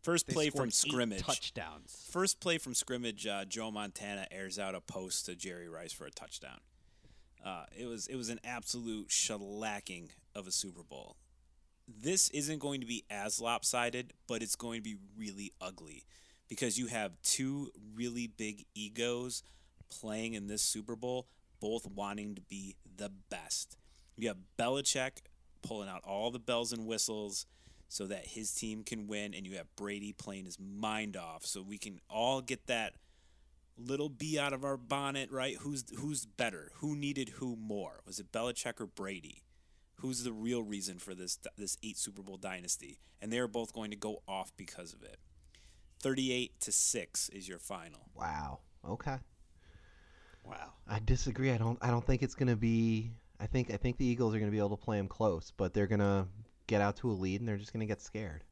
First play from scrimmage. Touchdowns. First play from scrimmage, Joe Montana airs out a post to Jerry Rice for a touchdown. It was an absolute shellacking of a Super Bowl. This isn't going to be as lopsided, but it's going to be really ugly because you have two really big egos playing in this Super Bowl, both wanting to be the best. You have Belichick pulling out all the bells and whistles so that his team can win, and you have Brady playing his mind off so we can all get that little bee out of our bonnet, right? Who's better? Who needed who more? Was it Belichick or Brady? Who's the real reason for this 8 Super Bowl dynasty? And they're both going to go off because of it. 38-6 is your final. Wow. Okay. Wow. I disagree. I don't think it's going to be. I think the Eagles are going to be able to play them close, but they're going to get out to a lead and they're just going to get scared.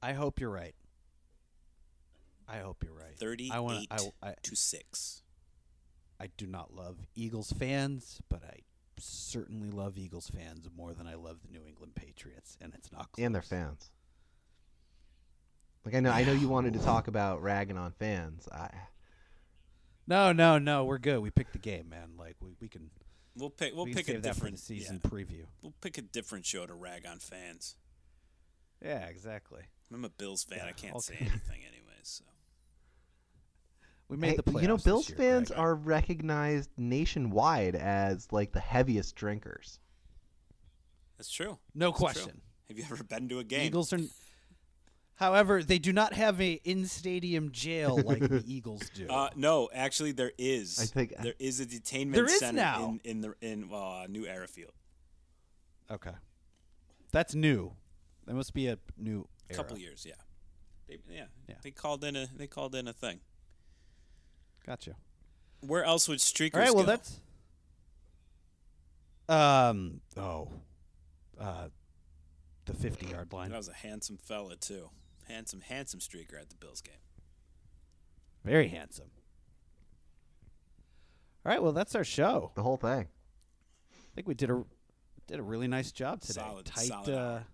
I hope you're right. 38-6. I do not love Eagles fans, but I certainly love Eagles fans more than I love the New England Patriots, and it's not close. And their fans. Like I know you wanted to talk about ragging on fans. No, we're good. We picked the game, man. Like we can. We'll pick save a that for different the season yeah. preview. We'll pick a different show to rag on fans. Yeah, exactly. I'm a Bills fan. Yeah, I can't okay. say anything, anyways. So we made the playoffs. Bills this year, fans Greg. are recognized nationwide as like the heaviest drinkers. that's true. No That's question. true. Have you ever been to a game? Eagles are. However, they do not have a in-stadium jail like the Eagles do. No, actually, there is. I think there is a detainment There is center now. in New Era Field. Okay, that's new. That must be a new A era. couple years, yeah. Yeah. They called in a thing. Gotcha. Where else would streakers All right. Well, go? that's. The 50-yard line. That was a handsome fella too. Handsome streaker at the Bills game. Very handsome. All right. Well, that's our show. The whole thing. I think we did a really nice job today. Solid hour.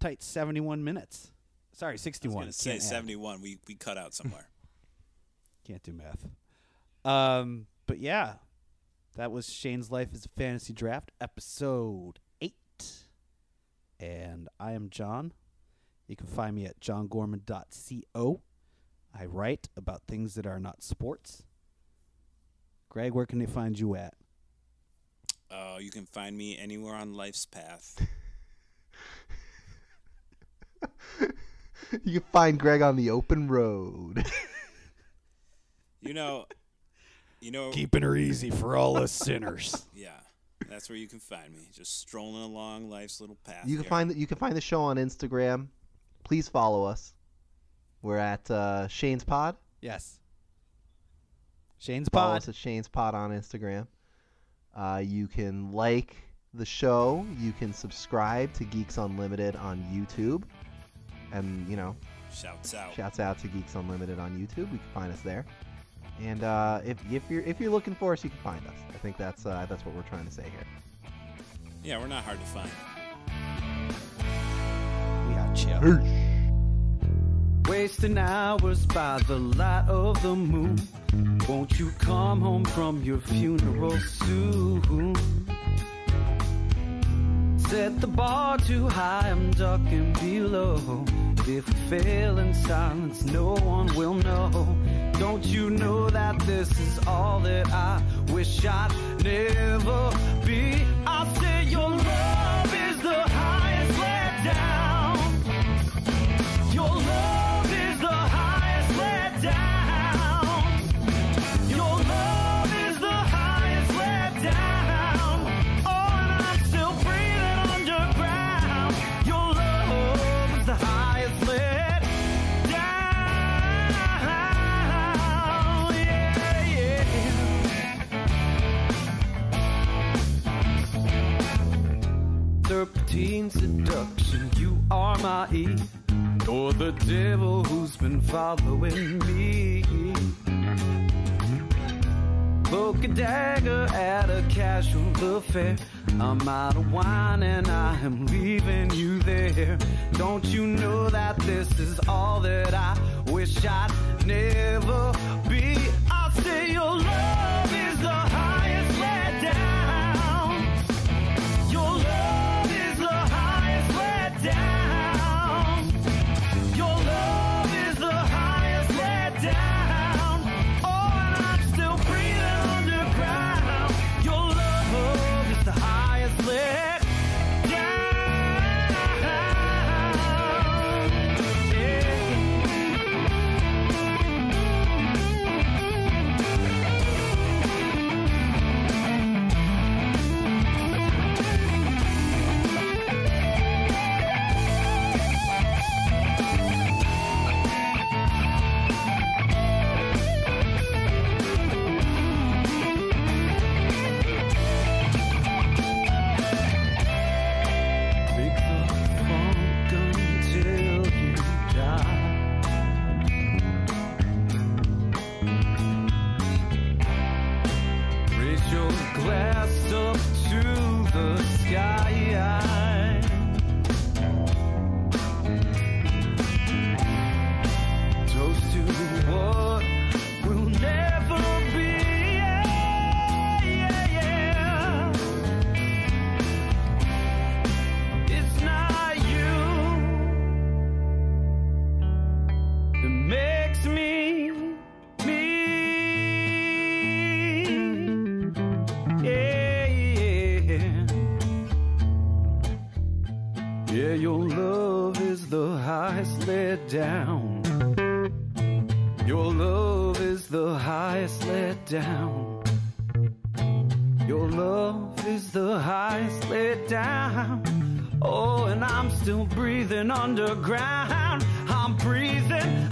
Tight 71 minutes. Sorry, I was 61. going to say Can't add. 71. We cut out somewhere. Can't do math. But yeah, that was Shane's Life as a Fantasy Draft, episode 8. And I am John. You can find me at johngorman.co. I write about things that are not sports. Greg, where can they find you at? You can find me anywhere on life's path. You can find Greg on the open road. You know. Keeping her easy for all us sinners. Yeah, that's where you can find me. Just strolling along life's little path. You can find the show on Instagram. Please follow us. We're at Shane's Pod. Yes. Shane's Follow Pod. us at Shane's Pod on Instagram. You can like the show. You can subscribe to Geeks Unlimited on YouTube. And, Shouts out. shouts out to Geeks Unlimited on YouTube. You can find us there. And if you're looking for us, you can find us. I think that's what we're trying to say here. Yeah, we're not hard to find. We are chill. Wasting hours by the light of the moon. Won't you come home from your funeral soon? Set the bar too high, I'm ducking below. If we fail in silence, no one will know. Don't you know that this is all that I wish I'd never be? I say your love is the highest let down. Your love is the highest let down. Your love is the highest let down. Oh, and I'm still breathing underground. Your love is the highest let down. Yeah, yeah. serpentine seduction. You are my Eve. You're the devil who's been following me. Cloak and dagger at a casual affair. I'm out of wine and I am leaving you there. Don't you know that this is all that I wish I'd never be? I'll say your love is the highest let down. Your love is the highest let down. Your love is the highest let down. Oh, and I'm still breathing underground. Your love is the highest let down. Pick the funk until you die. Raise your glass up to the sky. Toast to what will never be. Yeah. It's not you that makes me me. Yeah, your love is the highest let down. Your love is the highest let down. Your love is the highest let down. Oh, and I'm still breathing underground. I'm breathing